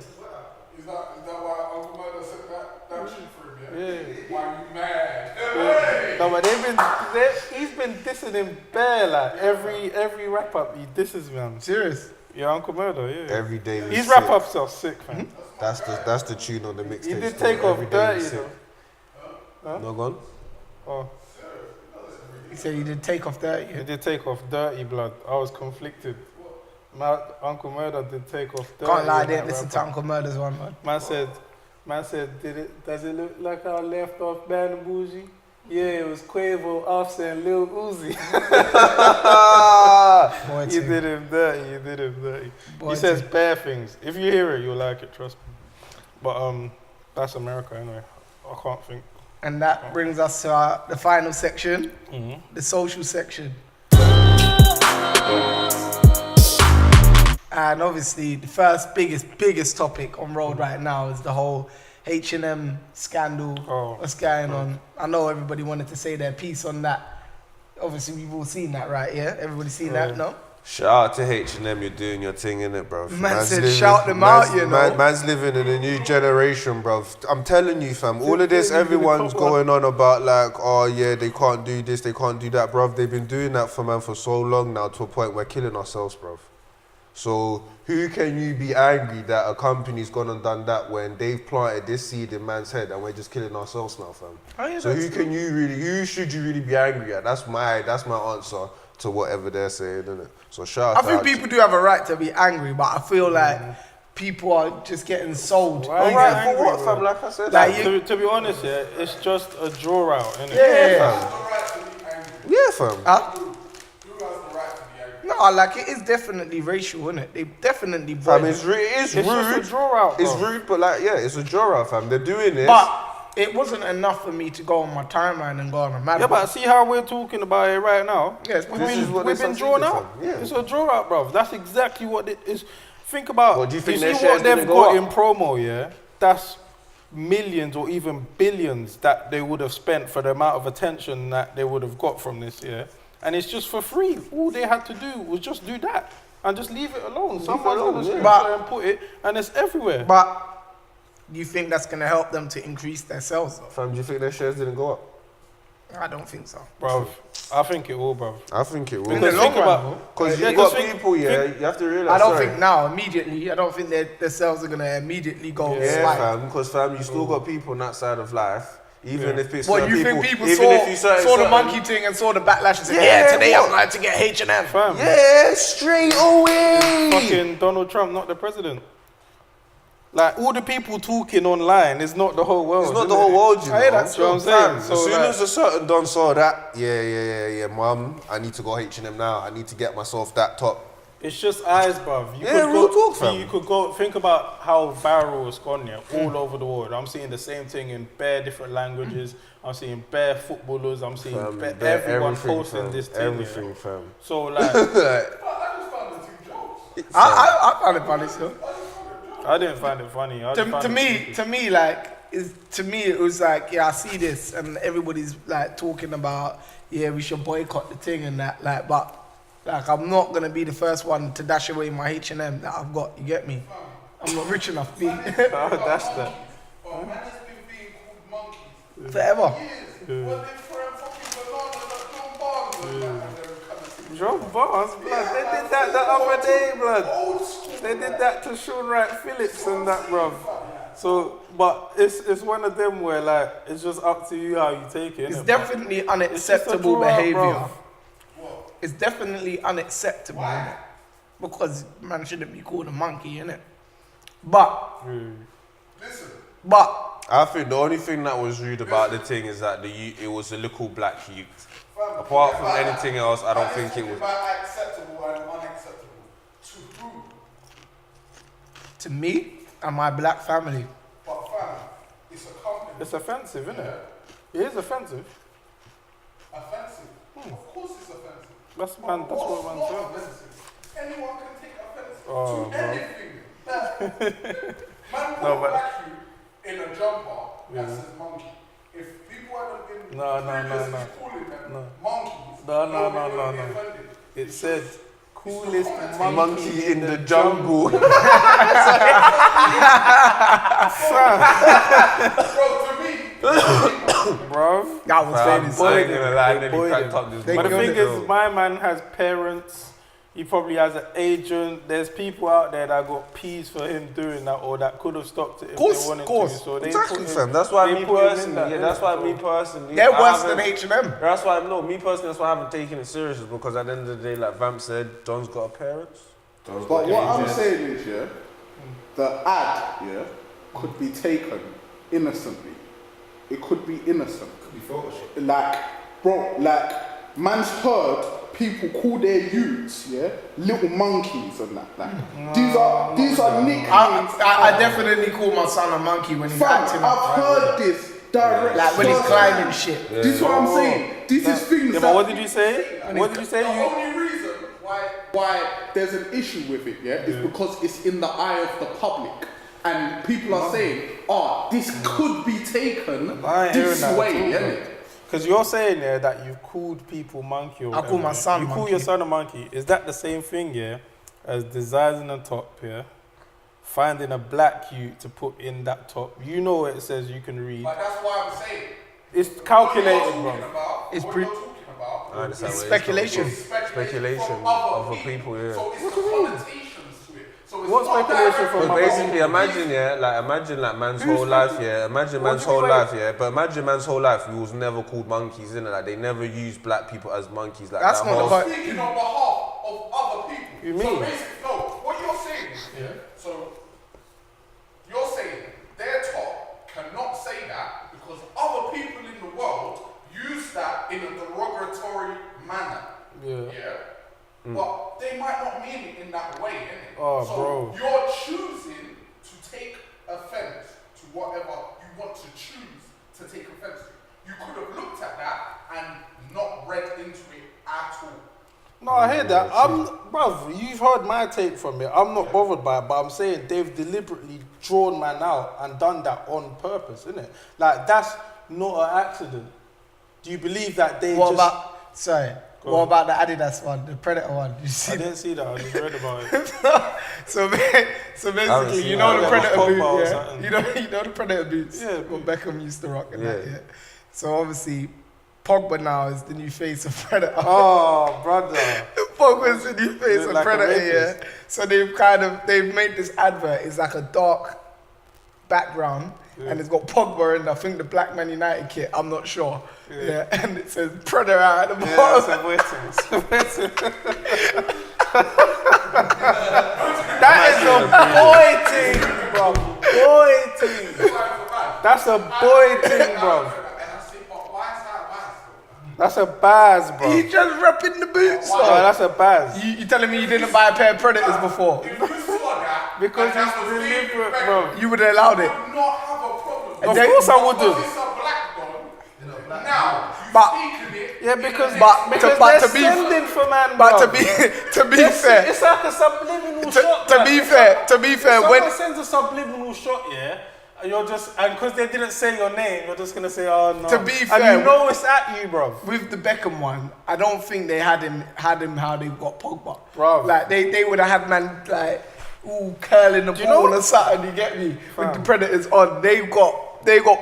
Is that why Uncle Murder said that shit for him? Yeah. Why you mad? Hey! No, but he's been dissing him bare, like every wrap up he disses man. Serious? Yeah, Uncle Murder, yeah. Every day. His wrap ups are sick, man. That's the tune on the mixtape. He did still. take off Every day Dirty we sit. though. No gone? Oh, He said he did take off 30. he did take off Dirty Blood. I was conflicted. My Uncle Murder did take off Dirty. Can't lie, I in didn't that listen wrap to up. Uncle Murder's one, man. Man said, does it look like I left off Bad and Bougie? Yeah, it was Quavo, Offset, and Lil Uzi. Boy, You did him dirty. Boy, He says bare things. If you hear it, you'll like it, trust me. But that's America anyway. I can't think. And that brings us to the final section, the social section. And obviously, the first biggest topic on road right now is the whole H&M scandal. What's going on? I know everybody wanted to say their piece on that. Obviously, we've all seen that, right? Yeah, everybody seen that, no? Shout out to H&M, you're doing your thing, innit, bro. Man said shout them out, you know. Man's living in a new generation, bro. I'm telling you, fam, all of this, everyone's going on about like, oh yeah, they can't do this, they can't do that, bro. They've been doing that for so long now to a point we're killing ourselves, bro. So who can you be angry that a company's gone and done that when they've planted this seed in man's head and we're just killing ourselves now, fam? Oh, yeah, so who should you really be angry at? That's my answer to whatever they're saying, isn't it? So shout out. I think people do have a right to be angry, but I feel like people are just getting sold. Why Alright, for what, fam? Like I said, Like to be honest, yeah, it's just a draw out, innit? Yeah, fam. Huh? No, like it is definitely racial, isn't it? They definitely. Fam, it's rude. It's just a draw out, bro. It's rude, but like, yeah, it's a draw out, fam. They're doing this. But it wasn't enough for me to go on my timeline and go on a mad. Yeah, but see how we're talking about it right now? Yes, we've been drawn out. Yeah. It's a draw out, bro. That's exactly what it is. Think about. What do you think see their what shares they've didn't got go in promo, yeah? That's millions or even billions that they would have spent for the amount of attention that they would have got from this, yeah? And it's just for free. All they had to do was just do that and just leave it alone. Someone's gonna screenshot and put it, and it's everywhere. But do you think that's gonna help them to increase their sales, though? Fam, do you think their shares didn't go up? I don't think so, Bro, I think it will, bro. I think it will. In the long run, Because you've got people, you have to realize. I don't think now immediately. I don't think their sales are gonna immediately go. Yeah, fam. Because fam, you still got people on that side of life. Even if it's what you think people even saw the monkey thing and saw the backlash and said, yeah, today I'm going to get H&M. Fam. Yeah, straight away. Fucking Donald Trump, not the president. Like, all the people talking online is not the whole world. It's not the whole world, you know. That's what I'm saying. As soon as a certain don saw that, yeah, mum, I need to go H&M now. I need to get myself that top. It's just eyes, bruv. Real talk, fam. You could go think about how viral it's gone, yeah, all over the world. I'm seeing the same thing in bare different languages. I'm seeing bare footballers. I'm seeing everyone posting fam. this thing. Everything, fam. So like, I just found the two jokes. I found it funny, so. I didn't find it funny. To me, it was like, yeah, I see this, and everybody's like talking about, yeah, we should boycott the thing and that, like, but. Like, I'm not going to be the first one to dash away my H&M that I've got, you get me? I'm not rich enough to be. I'll dash that. Oh, man has been being called monkeys. Forever. Well, they throw fucking bananas at John Barnes, blood. They did that the other day, blood. They did that to Sean Wright Phillips and that, bruv. So, but it's one of them where, like, it's just up to you how you take it. It's innit, definitely bruv? unacceptable It's just a draw out, behaviour. bruv. it's definitely unacceptable. Innit? Because man shouldn't be called a monkey, innit? But, but I think the only thing that was rude about the thing is that it was a little black youth. Apart from anything else, I don't think it was. Acceptable and unacceptable to who? to me and my black family. But fam, it's a company. It's offensive, isn't it? It is offensive. Offensive? Of course it's offensive. That's what man said. Offensive? Anyone can take offense Oh, to bro. anything. Man put No, a but- black you in a jumper that says monkey. If people hadn't been previously calling them monkeys, No. nobody would be offended. It said coolest Monkey in the jungle. Bro, to me, bro. That was famous. I ain't gonna lie, they boyed cracked him. up this. They But the killed thing it, is, though. my man has parents. He probably has an agent. There's people out there that got peas for him doing that, or that could have stopped it if they wanted to. So they Exactly, put him, fam. That's why they me put him in personally. that, Yeah, innit? that's why So- me personally. They're I worse than haven't- H&M. That's why no, me personally. That's why I haven't taken it serious, is because at the end of the day, like Vamp said, John's got a parents. but what I'm saying is, yeah, the ad, yeah, could be taken innocently. It could be innocent. Could be Photoshop. Like, bro, like, man's heard people call their youths, yeah, little monkeys and that. Like, these are nicknames. I definitely call my son a monkey when he's Fam, acting I've up. heard this direct. Like when he's climbing shit. This is what I'm saying. This is things. Yeah, but what did you say? What did you say? The only reason why there's an issue with it, yeah, is because it's in the eye of the public. And people are saying, this could be taken I ain't hearing this that way, at all, yeah. Because you're saying there that you've called people monkey or I call whatever. my son You call monkey. your son a monkey. Is that the same thing, yeah, as designing a top, yeah? Finding a black you to put in that top. You know what it says you can read. But that's why I'm saying. It's calculated, bro. It's What pre- you're talking about I understand It's where speculation. it's speculation from of other a people, yeah. So it's the connotations to it. So it's What not speculation direct- from But other basically, imagine man's whole life, yeah. Imagine man's whole life, yeah. But imagine man's whole life, we was never called monkeys, innit? Like they never used black people as monkeys. Like That's that not the whole. point. Speaking on behalf of other people. You So mean? basically, no, what you're saying is, so you're saying their top cannot say that because other people in the world use that in a derogatory manner. Yeah. But they might not mean it in that way, innit? Oh, so bro. you're choosing to take offense to whatever you want to choose to take offense to. You could have looked at that and not read into it at all. No, I hear that. Bruv, you've heard my take from it. I'm not bothered by it, but I'm saying they've deliberately drawn man out and done that on purpose, innit? Like, that's not an accident. Do you believe that they What just... What about the Adidas one, the Predator one? Did you see I that? didn't see that. I just read about it. So basically, seen you know that. the Predator Pogba or boot, yeah? something. You know the Predator boots? Yeah. What Beckham used to rock and that, Yeah. yeah? So obviously, Pogba now is the new face of Predator. Oh, brother. Pogba's the new face of Like a Predator, rapist. yeah? So they've made this advert, it's like a dark background, and it's got Pogba in, I think, the Black Man United kit, I'm not sure. Yeah, and it says Predator at the Yeah, bottom. that's a waiting. That is a boy thing, bro. Boy thing. That's a boy thing, bro. And I say, but why is that bad? That's a baz, bro. He's just repping the boots, No, though. that's a baz. You telling me you didn't buy a pair of Predators before? If you saw that, Because and it's that was deliberate, being bro. You would have allowed it. would not have a problem. Of course I wouldn't. Because it's a black dog. Now, you But- speaking it. Yeah, because But because to they're be- sending for man, But bro. to be fair, It's like a subliminal shot. to like, be fair, if when someone sends a subliminal shot, yeah, and you're just, and because they didn't say your name, you're just gonna say, oh no. To be and fair, you know it's at you, bro. with the Beckham one, I don't think they had him how they got Pogba. Bro. Like they would have had man like curling the you ball know- or something. You get me? With the Predators on, they got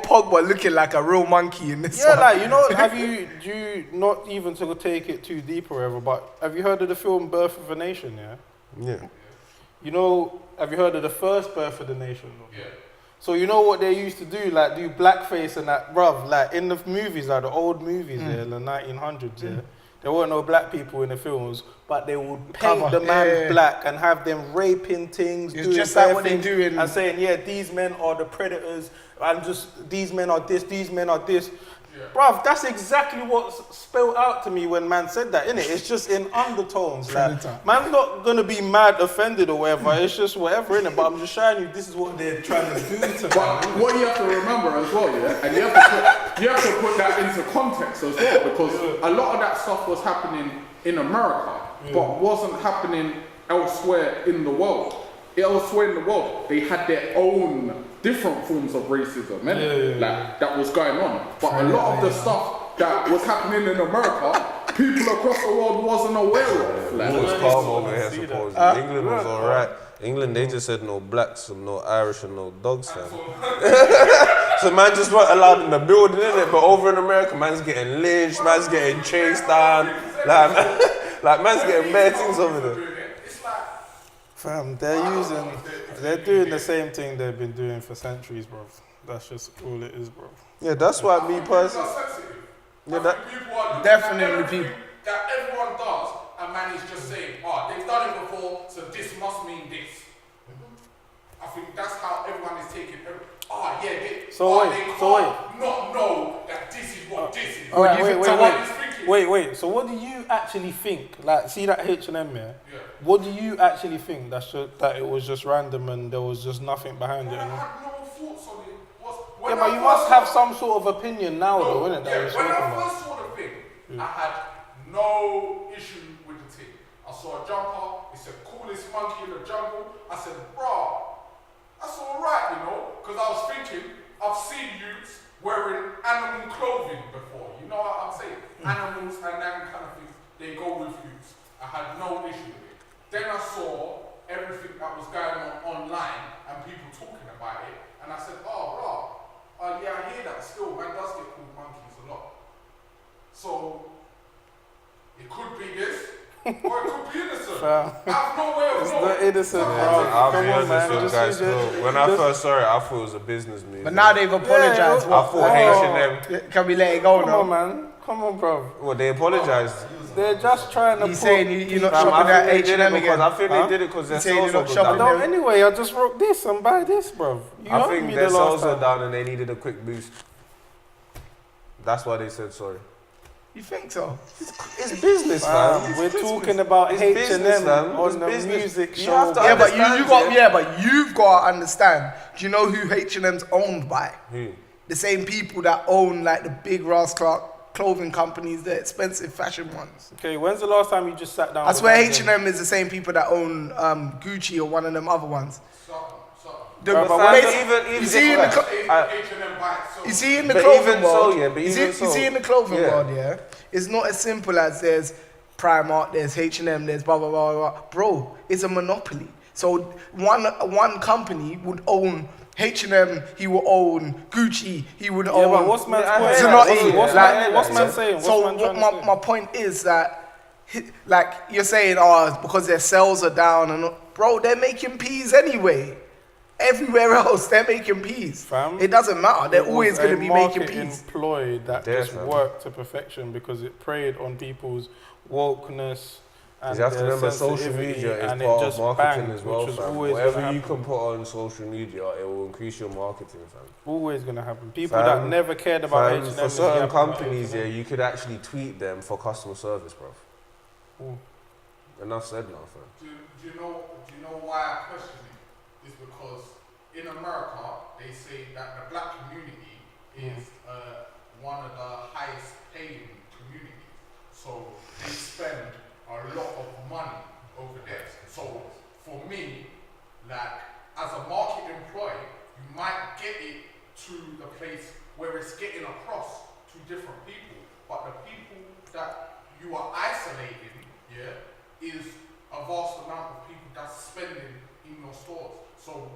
Pogba looking like a real monkey in this Yeah, one. like, you know, do you not even to take it too deep or whatever, but have you heard of the film Birth of a Nation, yeah? Yeah. You know, have you heard of the first Birth of the Nation? Yeah. So you know what they used to do, like do blackface and that, bruv, like in the movies, like the old movies, yeah, the 1900s, yeah, there weren't no black people in the films, but they would paint Cover, the man yeah. black and have them raping things, It's doing just like bare what they things, do in- and saying, yeah, these men are the predators, and just these men are this, these men are this. Bruv, that's exactly what's spelled out to me when man said that, innit? It's just in undertones. Like, man's not gonna be mad offended or whatever, it's just whatever, innit? But I'm just showing you this is what they're trying to do to But man. what you have to remember as well, yeah, and you have to put that into context as well, because a lot of that stuff was happening in America, but wasn't happening elsewhere in the world. Elsewhere in the world, they had their own different forms of racism, like that was going on. But a lot of the stuff that was happening in America, people across the world wasn't aware of. Like, It was calm over here, supposedly. England was alright. England, they just said no blacks, no Irish, and no dogs, fam. So man just weren't allowed in the building, innit? But over in America, man's getting lynched, man's getting chased down. Like man's getting bad things over there. Fam, they're doing the same thing they've been doing for centuries, bro. That's just all it is, bro. Yeah, that's why me personally. Yeah, that Definitely people. that everyone does, and man is just saying, oh, they've done it before, so this must mean this. I think that's how everyone is taking it. Oh, yeah, they can't not know that this is what this is. Wait. So what do you actually think? Like, see that H&M, yeah? What do you actually think? That it was just random and there was just nothing behind it? I had no thoughts on it. Yeah, but you must have some sort of opinion now, though, innit? Yeah, when I first saw the thing, I had no issue with the thing. I saw a jumper, it said coolest monkey in the jungle. I said, bruh, that's alright, you know? Because I was thinking, I've seen youths wearing animal clothing before. You know what I'm saying? Animals and that kind of things, they go with youths. I had no issue with it. Then I saw everything that was going on online and people talking about it. And I said, oh, yeah, I hear that still. Man does get called monkeys a lot. So, it could be this, or it could be innocent. I have no way of knowing. It's not innocent, bro. I'll Come be on, honest man. with you guys, bro. When I first saw it, I thought it was a business move. But now they've apologized. I thought H&M. Can we let it go Come now? on, man. Come on, bro. Well, they apologized. They're just trying to He's saying you're not I shopping at think they did it H&M because again. I think they did it because their He's saying sales you're were not down. shopping No, anyway, I just wrote this and buy this, bro. You I helped think me their the last sales were time. down and they needed a quick boost. That's why they said sorry. You think so? It's business, man. We're talking about It's H&M business, man. on It's the business. music You show. have to Yeah, but understand you've got to understand. Do you know who H&M's owned by? Who? The same people that own like the big Ross Clark clothing companies, the expensive fashion ones. Okay, when's the last time you just sat down? I with swear them? H&M is the same people that own Gucci or one of them other ones. The- But you see in the you see in the But clothing even so, world, yeah, but you even see, so, in the clothing yeah. world, yeah, it's not as simple as there's Primark, there's H&M, there's blah blah blah blah. Bro, it's a monopoly. So one company would own H&M, he will own Gucci, he would own. but what's man's point? Zanotti. What's man saying? So What's man what trying to say? my point is that, like you're saying, oh, it's because their sales are down, and bro, they're making peas anyway. Everywhere else, they're making peas. Fam, it doesn't matter. They're It always was going to a be making marketing peas. ploy that Yeah, just fam. worked to perfection because it preyed on people's wokeness and You have to their remember social sensitivity, media is and part it of just marketing banged, as well, which was fam. always Whatever gonna you happen. can put on social media, it will increase your marketing, fam. Always gonna happen. People Fam, that never cared about Fam, H&M. for is certain yapping about companies, yeah, H&M. you could actually tweet them for customer service, bro. Enough said now, fam. Do you know why I question it? Is because in America they say that the black community is one of the highest paying communities. So they spend a lot of money over there. So for me, like as a market employee, you might get it to the place where it's getting across to different people. But the people that you are isolating, yeah, is a vast amount of people that's spending in your stores. So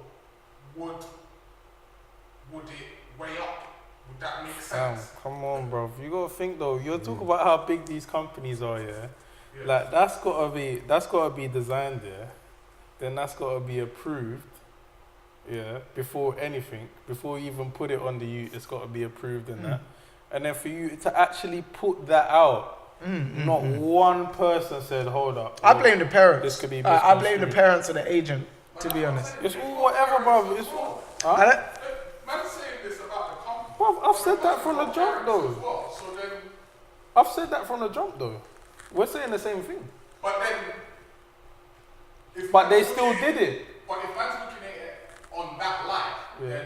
would it weigh up? Would that make sense? Come on, bro. You gotta think though. You're talking about how big these companies are, yeah. Like that's gotta be designed, yeah. Then that's gotta be approved, yeah. Before anything, before you even put it on the it's gotta be approved and that. And then for you to actually put that out Not one person said, hold up. I blame the parents. This could be I blame the parents or the agent, to be honest. It's all whatever, bro. It's all. I don't- Man saying this about the company. Bro, I've said that from the jump, though. Well, so then, I've said that from the jump, though. We're saying the same thing. but then, But they still did it. But if man's looking at it on that light, then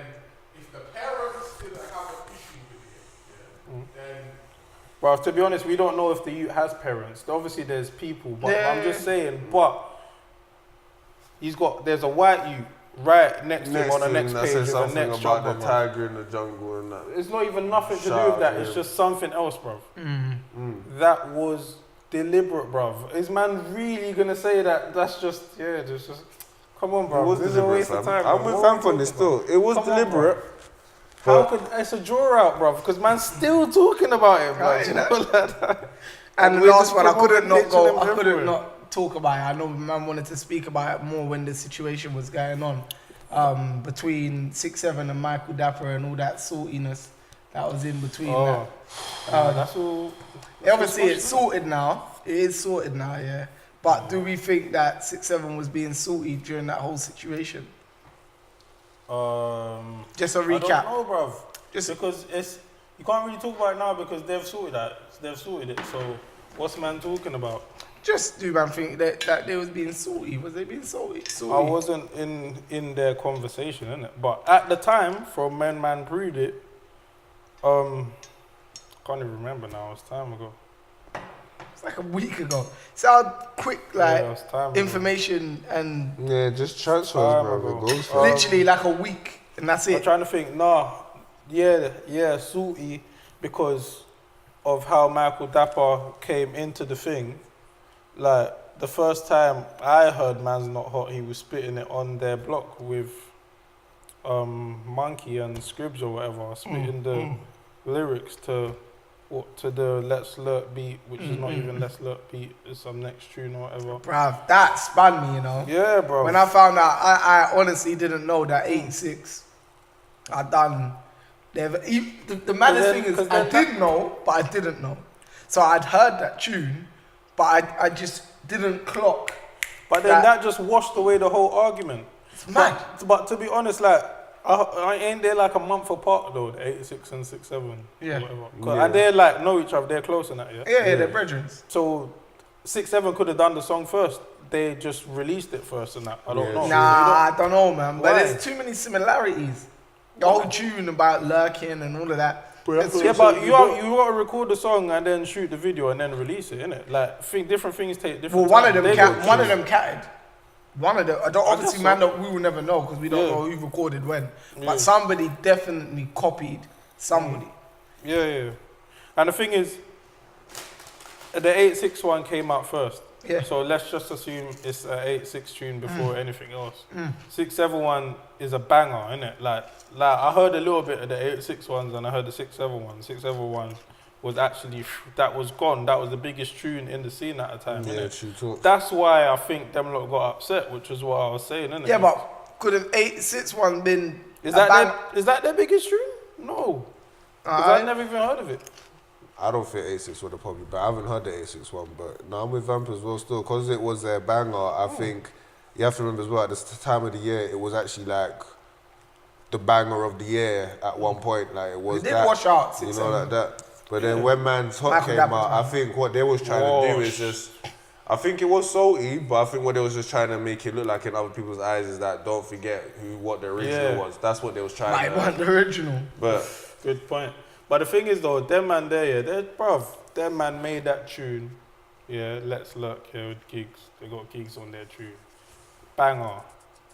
if the parents didn't have an issue with it, then. Bro, to be honest, we don't know if the youth has parents. Obviously, there's people, but Yeah. I'm just saying. But there's a white youth right next to him on the next that page says with the something next about the jumper, man. tiger in the jungle and that. It's not even nothing to do Shout with that. out, It's yeah. just something else, bro. That was deliberate, bro. Is man really gonna say that? That's just just. Come on, bro. It was This is a waste deliberate, of fam. time. I'm bro. with What are fam we on this talking about? still. It was Come on, deliberate. How could it's a draw out, bro? Because man's still talking about it, bro. Right, You you know, know. like that. And the we're last just one, I couldn't not promoting go. literally I couldn't everywhere. not talk about it. I know man wanted to speak about it more when the situation was going on between 6'7" and Michael Dapper and all that saltiness that was in between. Oh, that. that's all. Obviously, it's sorted now. It is sorted now, yeah. But do we think that 6'7" was being salty during that whole situation? Just a I don't recap. know, bruv. Just- because you can't really talk about it now because they've sorted that. They've sorted it. So what's man talking about? Just do man think that they was being salty? Was they being salty? I wasn't in their conversation, innit? But at the time, from when man brewed it, can't even remember now. It's time ago. It's like a week ago. See how quick, like, Yeah, it's time ago. information and Yeah, just transfers, Time bro. ago. It goes literally like a week, and that's I'm it. trying to think. Yeah, salty because of how Michael Dapper came into the thing. Like the first time I heard "Man's Not Hot," he was spitting it on their block with Monkey and Scribs or whatever, spitting the lyrics to the Let's Lurk beat, which is not even Let's Lurk beat. It's some next tune or whatever. Bruv, that spun me, you know. Yeah, bro. When I found out, I honestly didn't know that 86 I done. The maddest thing is, I did know, but I didn't know. So I'd heard that tune, but I just didn't clock. But then that just washed away the whole argument. It's mad. But to be honest, like I ain't there like a month apart though, the 86 and 67. Yeah. Or whatever. And they like know each other, they're close in that, yeah? Yeah, they're brethren. So 6-7 could have done the song first. They just released it first and that. I don't know. Nah, I don't know, man. But Why? there's too many similarities. The whole tune about lurking and all of that. Yeah, but you got to record the song and then shoot the video and then release it, innit? Like, different things take different Well, one time. of them catted. One of them, I don't I obviously, guess man, so. that we will never know because we don't Yeah. know who recorded when. Yeah. But somebody definitely copied somebody. Yeah. And the thing is, the 8-6 one came out first. Yeah. So let's just assume it's an 8-6 tune before anything else. 6-7 one is a banger, innit? Like I heard a little bit of the 8-6 ones and I heard the 6-7 one. 6-7 one was actually, that was gone. That was the biggest tune in the scene at the time, Yeah, innit? true talk. That's why I think them lot got upset, which is what I was saying, innit? Yeah, but could have 8-6 one been Is a bang? that their biggest tune? No. Because I never even heard of it. I don't think 86 would have probably, but I haven't heard the 86 one. But no, I'm with Vamp as well still, because it was a banger. I think you have to remember as well, at this time of the year, it was actually like the banger of the year at one point. Like it was It did that, wash out, you 6-7. know, like that. But then when Man's Hot Michael came Dapper's out, man. I think what they was trying to do is just, I think it was salty, but I think what they was just trying to make it look like in other people's eyes is that don't forget what the original was. That's what they was trying Like, to one, the original. But Good point. But the thing is though, them man there, yeah, them man made that tune. Yeah, Let's Lurk here with gigs. They got gigs on their tune. Banger.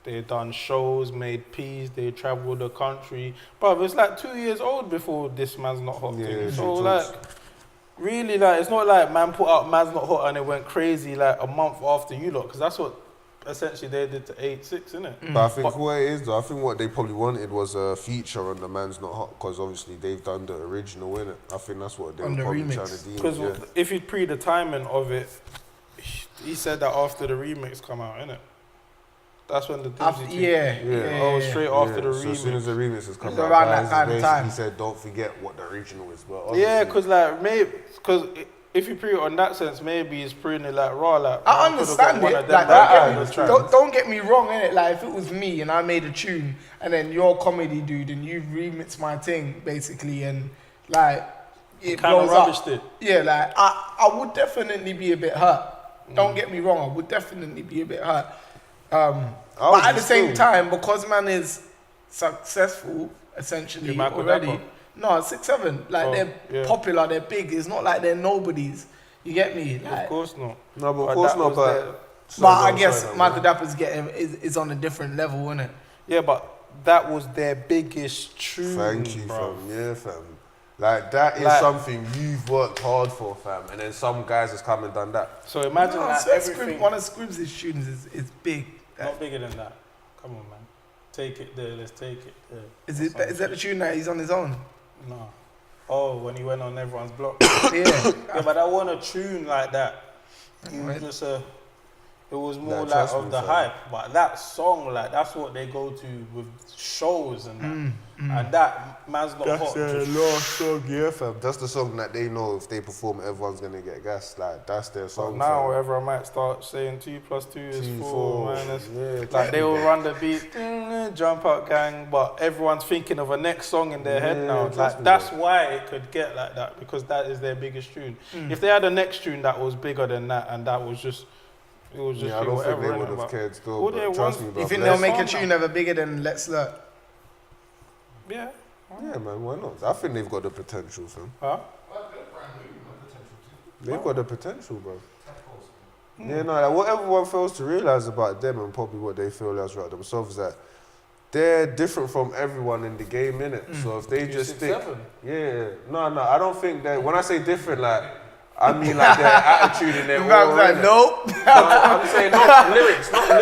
They done shows, made peas, they travelled the country. Bruv, it's like 2 years old before this Man's Not Hot Yeah, thing. true So talks. like, really like, it's not like man put out Man's Not Hot and it went crazy like a month after you lot, because that's what essentially they did to 8-6, innit? But I think what it is though, I think what they probably wanted was a feature on the Man's Not Hot, because obviously they've done the original, innit? I think that's what they On were the probably remix. trying to do. Because Yeah. if you'd pre the timing of it, he said that after the remix come out, innit? That's when the After, Dibsy thing. yeah. Oh, straight after the So remix. as soon as the remix has come It's out, around guys that kind of basically time. said don't forget what the original is. But Yeah, obviously- because like maybe because if you put it on that sense, maybe it's pretty like raw. Like I man could've got understand one it. of them Like, on the track. don't get me wrong, innit? Like, if it was me and I made a tune and then you're a comedy dude and you remix my thing, basically, and like, it Kind of blows up. rubbished it. Yeah, like, I would definitely be a bit hurt. Don't get me wrong, I would definitely be a bit hurt. But at the same time, because man is successful, essentially, You might put already. that No, 6'7". Like, they're popular, they're big. It's not like they're nobodies. You get me? Like, Of course not. No, but of But course that not. was But but I guess Michael Dapper's is on a different level, isn't it? Yeah, but that was their biggest tune. Thank you, bro. fam. Yeah, fam. Like, that is Like- something you've worked hard for, fam. And then some guys has come and done that. So imagine No, that so everything. one of Scribs' tunes is big. Not bigger than that. Come on, man. Take it there. Let's take it there. Is that the tune that he's on his own? No. Oh, when he went on everyone's block. Yeah. Yeah, but I want a tune like that. You Right. just it was more Nah, like trust of me, the fam. hype. But that song, like that's what they go to with shows and that. And that man's not hot. Just- last song, yeah, fam. That's the song that they know if they perform, everyone's gonna get gas. Like, that's their But song. now fam. everyone might start saying 2 + 2 is 2, 4, 4, minus. yeah, Like they will run the beat, jump out gang, but everyone's thinking of a next song in their head Yeah, now. trust Like me, that's bro. why it could get like that, because that is their biggest tune. If they had a next tune that was bigger than that and that was just Yeah, I don't think they would have cared still, Would but they trust want- me, bro. You think Let's they'll make a song tune ever bigger than Let's Lurk? Yeah. Yeah, man, why not? I think they've got the potential, fam. Huh? They've got the potential, bro. Yeah, no, like, what everyone fails to realise about them and probably what they feel as about themselves is that they're different from everyone in the game, innit? So if they just stick... 6'7". Yeah, no, I don't think that... When I say different, like, I mean like their attitude and their The man aura, was like, innit? nope. No, I'm saying not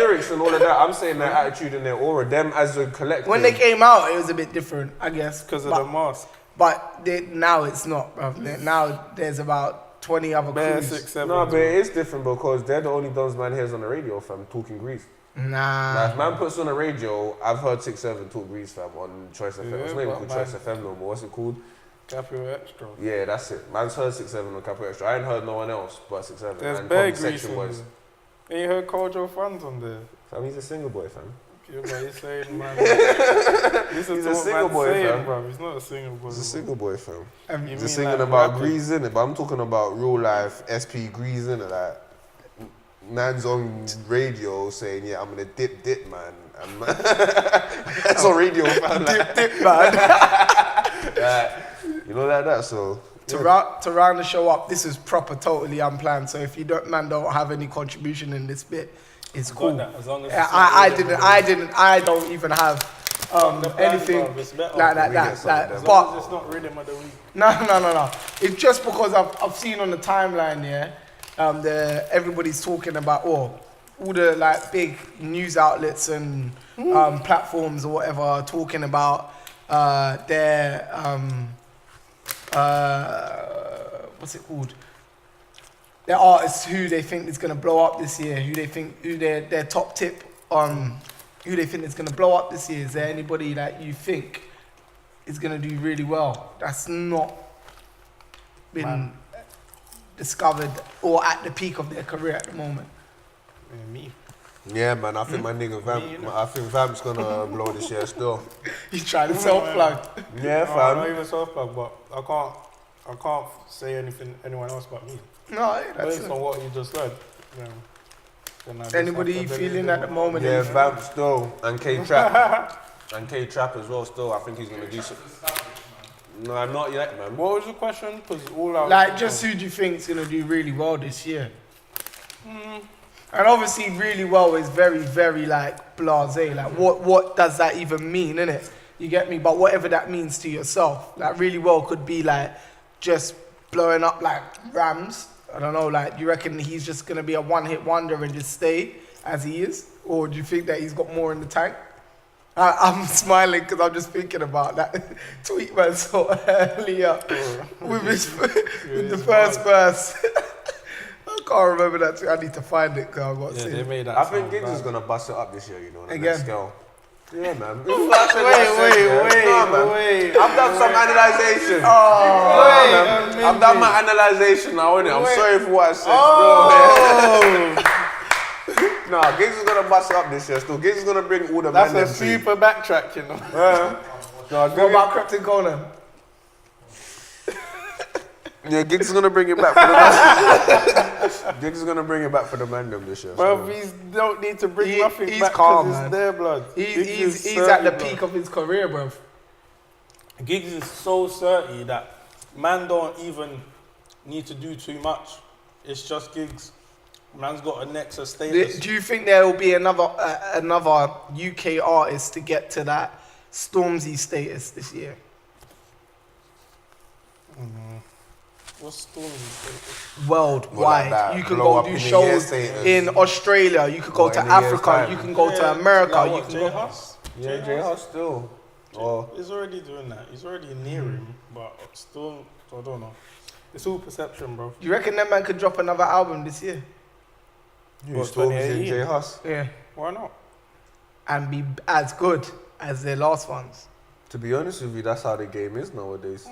lyrics and all of that. I'm saying their attitude and their aura. Them as a collective. When they came out, it was a bit different, I guess. Because of but, the mask. But now it's not, bro. Now there's about 20 other Bare crews. 6'7". No, but it is different because they're the only dons man hears on the radio, fam, talking Grease. Nah. Like, if man puts on the radio, I've heard 6'7" talk Grease, fam, on Choice FM. Yeah, It's not even but called man- Choice FM no more. What's it called? Gappy or extra. Yeah, that's it. Man's heard 6'7" on Capital Extra. I ain't heard no one else but 6'7". There's and bare probably Grease Section on Boys. there. You heard Kojo Fans on there. Fam, he's a single boy, fam. Yeah, but he's saying, man. Listen He's to a what single man's boy, saying, fam. bro. He's not a single boy. He's a single boy, fam. You He's mean just singing like about rappers? Grease, innit? But I'm talking about real life SP Grease, innit? Like, man's on radio saying, yeah, I'm gonna dip, man. And man that's on radio, fam. Like, Dip, man. you know, like that, so... To round the show up, this is proper, totally unplanned. So if you don't have any contribution in this bit, it's Got cool. that, as long as Yeah, it's not rhythm, I don't even have the plan, anything bro, it's better. like that. We get some of them. As long But as it's not rhythm of the week. no. It's just because I've seen on the timeline, yeah, everybody's talking about all the like big news outlets and platforms or whatever are talking about their what's it called? Their artists who they think is gonna blow up this year, who their top tip on who they think is gonna blow up this year. Is there anybody that you think is gonna do really well that's not been discovered or at the peak of their career at the moment? Yeah, me. Yeah, man, I think my nigga I think Vamp's gonna blow this year still. He's trying to self-plug. Yeah, No, not fam. even self-plug, but I can't say anyone else but me. No, yeah, that's Based it. on what you just said. Yeah. Then I just Anybody have to feeling believe at the them. moment? Yeah, that Vamp still. And K-Trap. And K-Trap as well still. I think he's gonna do something. No, not yet, man. What was your question? Because all out. like, just who do you think is gonna do really well this year? And obviously, really well is very, very like blasé. Like, what does that even mean, innit? You get me? But whatever that means to yourself, like really well could be like just blowing up like Rams. I don't know. Like, do you reckon he's just gonna be a one-hit wonder and just stay as he is, or do you think that he's got more in the tank? I'm smiling because I'm just thinking about that tweet man saw earlier with the first verse. I can't remember that. I need to find it because I've got to Yeah, see they it. made that. I think sound Giggs is bad. gonna bust it up this year, you know, on the Again. next scale. Yeah, man. This is what I said, Wait. I've done some analysation. I've done my analysation now, innit? I'm sorry for what I said. Nah, Giggs is gonna bust it up this year. Still, Giggs is gonna bring all the That's man a them super backtrack, you know. What about Krypton Conan? Yeah, Giggs is gonna bring it back for the man. Giggs is gonna bring it back for the man them this year. Bro, he don't need to bring nothing he's back calm, because man. it's their blood. He's at the peak of his career, bro. Giggs is so certy that man don't even need to do too much. It's just Giggs. Man's got a Nexus status. Do you think there will be another UK artist to get to that Stormzy status this year? What's Stormzy? Worldwide. that? You can Blow go up do in the shows year status. in Australia. You could go What, to in a year's Africa. time? You can go to America. Like You what, can J go. Hus? Yeah, J House still. Oh, He's already doing that. He's already near him, but still, I don't know. It's all perception, bro. You reckon that man could drop another album this year? you What, still in 2018? J House. Yeah. Why not? And be as good as their last ones. To be honest with you, that's how the game is nowadays.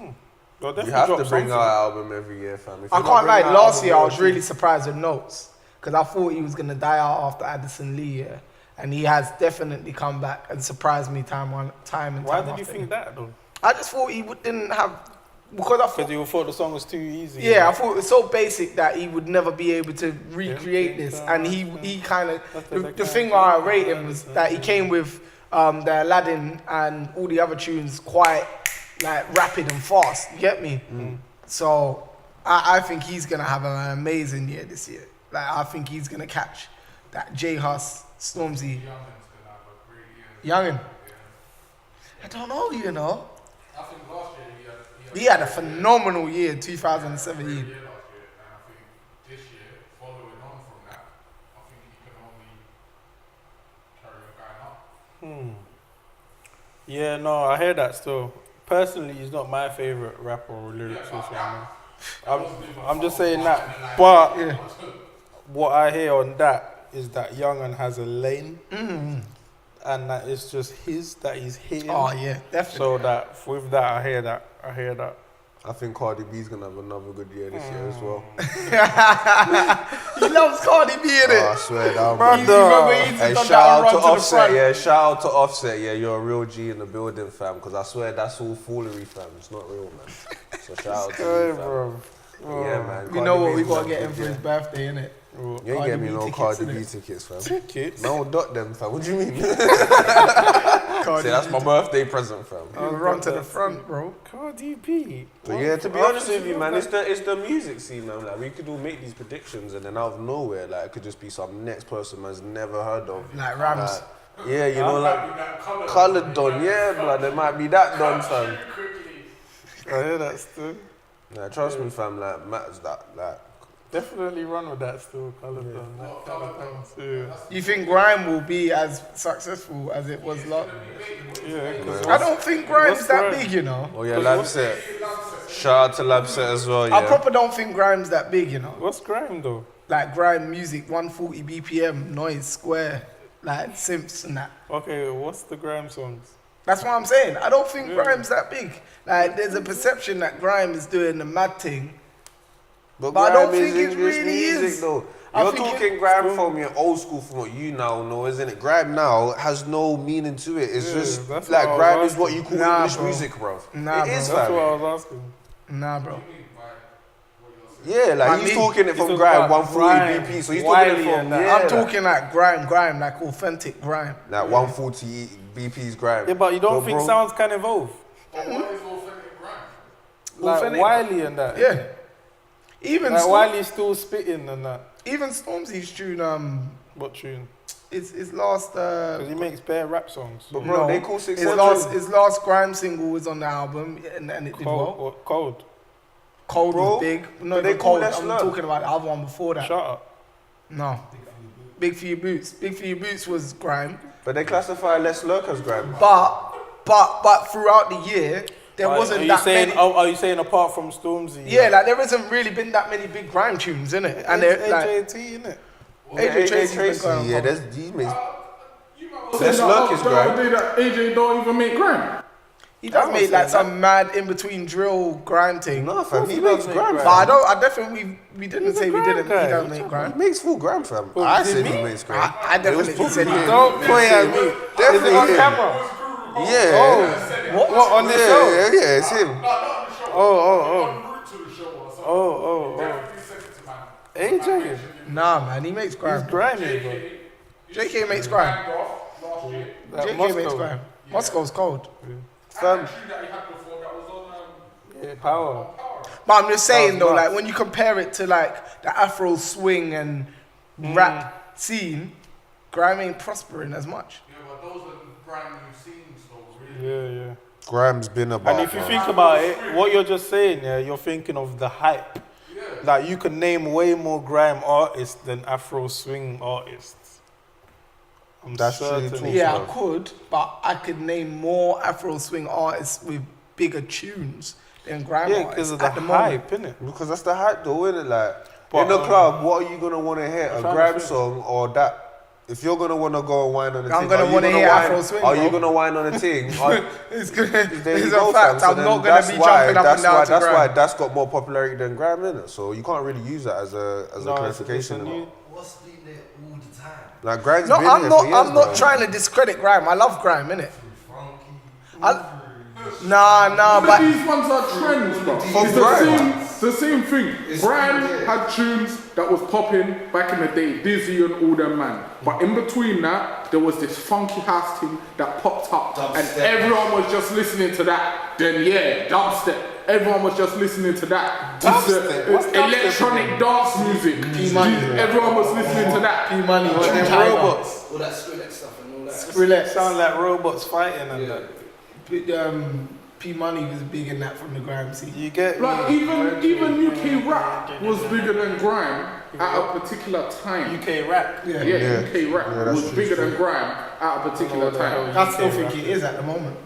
They'll You definitely have to drop bring out something. an album every year, fam. If I you can't don't lie. bring out Last an year I album was really surprised with Notes because I thought he was gonna die out after Addison Lee, yeah. And he has definitely come back and surprised me time and time Why did you after. think that though? I just thought he didn't have because I thought Because you thought the song was too easy. yeah, I thought it was so basic that he would never be able to recreate this. And he kind of the thing why I rate him was that he came with the Aladdin and all the other tunes quite like rapid and fast. You get me? So I think he's gonna have an amazing year this year. Like I think he's gonna catch that J Hus, Stormzy, Youngin. I don't know, you know. I think last year He had a phenomenal year, 2017. last year, and I think this year, following on from that, I think he can only carry a guy up. Yeah, no, I hear that still. Personally, he's not my favorite rapper or lyricist. I'm just saying that. But what I hear on that is that Young'un has a lane, and that it's just his that he's hitting. Oh yeah, definitely. So that with that, I hear that. I think Cardi B's gonna have another good year this year as well. He loves Cardi B, innit? Oh, I swear down, Hey, shout out to Offset, yeah. Shout out to Offset, yeah. You're a real G in the building, fam. Because I swear that's all foolery, fam. It's not real, man. So shout out to you, fam. Yeah, man. We know what we Cardi B's gotta done get him good, for his yeah. birthday, innit? You ain't Cardi get me B no tickets, Cardi B innit? tickets, fam. Tickets. No, dot them, fam. What do you mean? Cardi Say that's my birthday present, fam. run to the front, bro. Cardi B. So yeah, to be honest with you, man, it's the music scene, man. Like we could all make these predictions, and then out of nowhere, like it could just be some next person man's never heard of. Like Rams. Yeah, you know, like coloured Don, yeah, blood. There might be that Don, fam. I hear that still. Nah, trust me, fam. Like Matt's that, like. Definitely run with that still. Colour done. That kind of thing too. You think Grime will be as successful as it was last? Yeah, because I don't think Grime's what's that Grime? big, you know. Oh yeah, Labset. Shout out to Labset as well, I yeah. proper don't think Grime's that big, you know. what's Grime though? Like Grime music, 140 BPM, noise, square, like simps and that. Okay, what's the Grime songs? That's what I'm saying. I don't think Grime's that big. Like there's a perception that Grime is doing the mad thing. But I don't grime is think it English really music, is. though. I You're think talking grime from your old school, from what you now know, isn't it? Grime now has no meaning to it. It's just that's like what I grime was is what you call Nah, English bro. music, bro. Nah, It is, bro. That's fam. what I was asking. Nah, bro. Yeah, like I he's mean, talking it he's from talking grime, about 140 grime, BP. So he's Wiley talking it from and that. yeah, I'm talking like grime, like authentic grime. like 140 BP's grime. Yeah, but you don't think bro, sounds can evolve? But what is authentic grime? Like Authentic. Wiley and that. Yeah. Even Like Wiley's still spitting and that. even Stormzy's tune, What tune? his last Because he makes bare rap songs. So. But bro, they call 6 his last grime single was on the album and it did Cold. well. What, cold. Cold Bro, was big. No, but they the call Cold. that I'm slug. talking about the other one before that. Shut up. No. Big for your boots. Big for your boots was grime. But they classify Les Lurk as grime. But throughout the year there wasn't that many. Are you saying apart from Stormzy? Yeah, like there hasn't really been that many big grime tunes, innit? And they're like AJT, innit? AJ Tracy's been Tracy, going yeah, hard. he makes. You might Let's Lurk is the grime. other day that AJ don't even make grime. He does I make was like saying some mad in between drill grind thing. No, fam, he makes grime. But I definitely we didn't say we grime didn't. guy. He doesn't make grime. He makes full grime, fam. Well, I did said me? he makes grime. I definitely said he did. Don't point at me. Is it Definitely on him. camera? Yeah. What on the show? Yeah, it's him. AJ. Nah, man, he makes grime. He's grimy, bro. JK makes grime. JK makes grime. Moscow's cold. Fam, Yeah, power. But I'm just saying That was though, nuts. like when you compare it to like the Afro swing and rap scene, grime ain't prospering as much. Yeah, but those are brand new scenes, though, really. Yeah. grime's been about. And if you think about it, what you're just saying, yeah, you're thinking of the hype. Like you can name way more grime artists than Afro swing artists. I'm That's true certain. too. Yeah, so. I could, but I could name more Afro swing artists with bigger tunes than grime Yeah, artists because of the at the moment. hype, innit? Because that's the hype though, isn't it? Like, But, in the club, what are you going to want to hear? A trying to grime think. song or that? If you're going to want to go and whine on the I'm thing, gonna are you wanna gonna hear whine- Afro swing, Are bro. you going to whine on the thing? It's good. There you It's go, a fact. fam. So I'm then not gonna that's be why- jumping up that's and down why, to That's why grime. that's got more popularity than grime, innit? So you can't really use that as a No, it's clarification. a new- What's been there all the time? Like grime's No, been I'm here not. for years, I'm not bro. trying to discredit grime. I love grime, innit? Funky. Nah, But but these ones are trends, bro. It's the same thing. Grime had tunes that was popping back in the day, Dizzy and all them man. But in between that, there was this funky house thing that popped up, and Dubstep. everyone was just listening to that. Then yeah, dubstep. Everyone was just listening to that. Dubstep? What's It's dubstep electronic dance music. P-Money. Everyone was listening to that. P-Money, Them True Tiger, robots. All that Skrillex stuff and all that. Skrillex. Sound like robots fighting and that. P-Money was big in that from the grime scene. You get Like me? even UK rap was bigger than grime at a particular time. UK rap. Yeah. Yeah, UK rap Yeah, that's was true, bigger true. than grime at a particular time. I still think it is at the moment.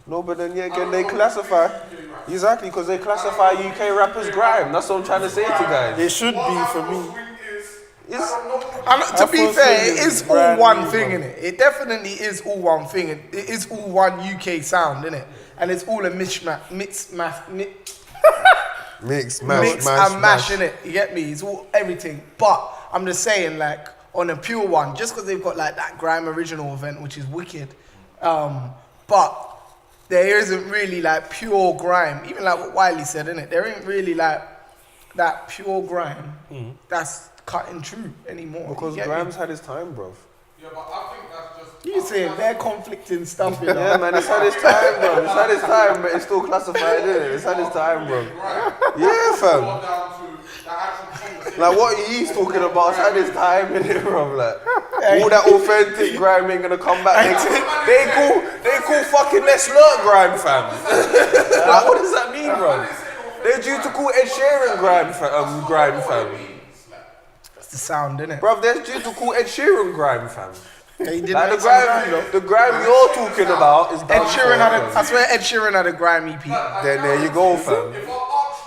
No, but then yeah, again, they classify. Exactly, because they classify UK rap as grime. That's what I'm trying to say to guys. It should be for me. It's, And to be Afro fair, swing it is is all brand one new, thing, bro. innit? It definitely is all one thing. It is all one UK sound, innit? And it's all a mishmash, mix and mash, innit? You get me? It's all everything. But I'm just saying, like, on a pure one, just because they've got like that grime original event, which is wicked, but there isn't really like pure grime. Even like what Wiley said, innit? There ain't really like that pure grime that's cutting true anymore. because You get me? grime's had his time, bro. Yeah, but I think that's just. You saying they're conflicting stuff, you know? Yeah, man, it's had his time, bro. It's had his time, but it's still classified, isn't it? It's had his time, bro. Yeah, fam. Down to the actual conversation. Like what he's talking about, it's had his time in it, bro. Like all that authentic grime ain't gonna come back. They call fucking Let's Lurk grime, fam. Like what does that mean, bro? They're due to call Ed Sheeran grime, fam. That's the sound, innit? Bruv, they're due to call Ed Sheeran grime, fam. Yeah, he did Like make some grime, though. the grime you're talking about is Ed done Sheeran for, had a, I fam. swear Ed Sheeran had a grime EP. Then there you go, fam. If I ask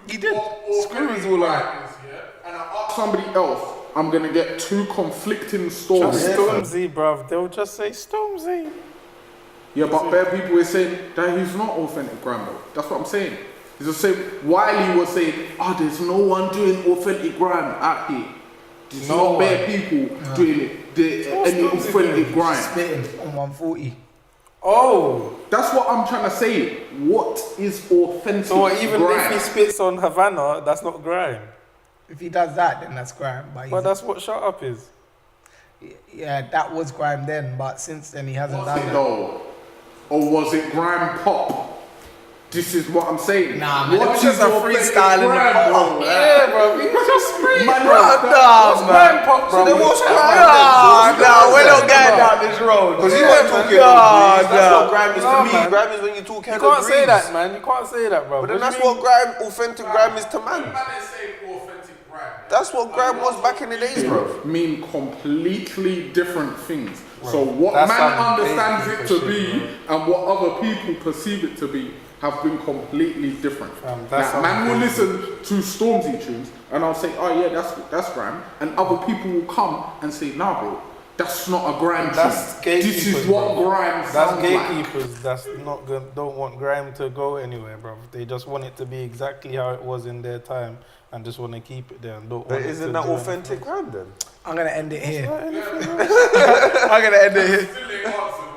you, He did. what Screw was all on it. grime is, yeah, and I ask somebody else, I'm gonna get two conflicting stories. Stormzy, bruv. They'll just say Stormzy. Yeah, but bare people are saying that he's not authentic grime, though. That's what I'm saying. It's the same. Wiley was saying, there's no one doing authentic grime out here. There's No not bare people doing it. Any authentic grime. Spitting on 140. Oh. That's what I'm trying to say. What is authentic So even grime? if he spits on Havana, that's not grime. If he does that, then that's grime. But But that's what Shut Up is. yeah, that was grime then, but since then he hasn't Was done it that. though? Or was it grime pop? This is what I'm saying. Nah, man, it What was just is a authentic freestyle in the grime, pop. bro? Yeah, bro. He was just free, Man, bro. Nah, man. Grime pop, bro. then what's grime? Nah, we're not going down this road. Because you weren't talking Nah, That's nah. what grime is to Nah, me. man. Grime is when you talk You hella can't say breeds. that, man. You can't say that, bro. But then that's what grime, authentic grime is to man. authentic grime. That's what grime was back in the days, bro. Mean completely different things. So what that's man some understands basic it to shit, be and what other people perceive it to be have been completely different. That's Like, some man will basic. listen to Stormzy tunes and I'll say, oh yeah, that's grime, and other people will come and say, nah, bro, that's not a grime That's tune. This is gatekeepers, what bro. grime That's sounds like. gatekeepers. That's not gonna, don't want grime to go anywhere, bro. They just want it to be exactly how it was in their time, and just want to keep it there. And don't But want it isn't to that do authentic grime then? I'm gonna end it here. I'm gonna end it here.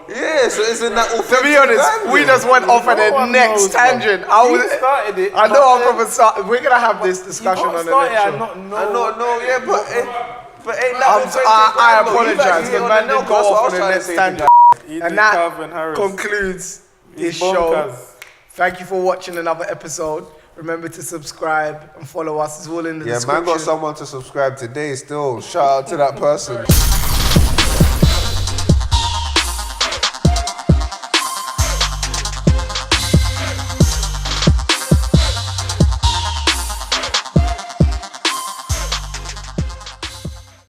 Yeah, so isn't that authentic? To be honest, grime we then? just went off on No the one next knows, bro. tangent. He started it. I know I'm from a start. We're gonna have this discussion You on can't the start next it show. and not know. I know, yeah, but ain't that authentic I grime, though? You apologize guys hit because on man the nail, did go that's what off I on was the trying to next say to tangent. He And did that Calvin Harris. concludes this He's show. bonkers. Thank you for watching another episode. Remember to subscribe and follow us. It's all in the Yeah, description. man got someone to subscribe today still. Shout out to that person.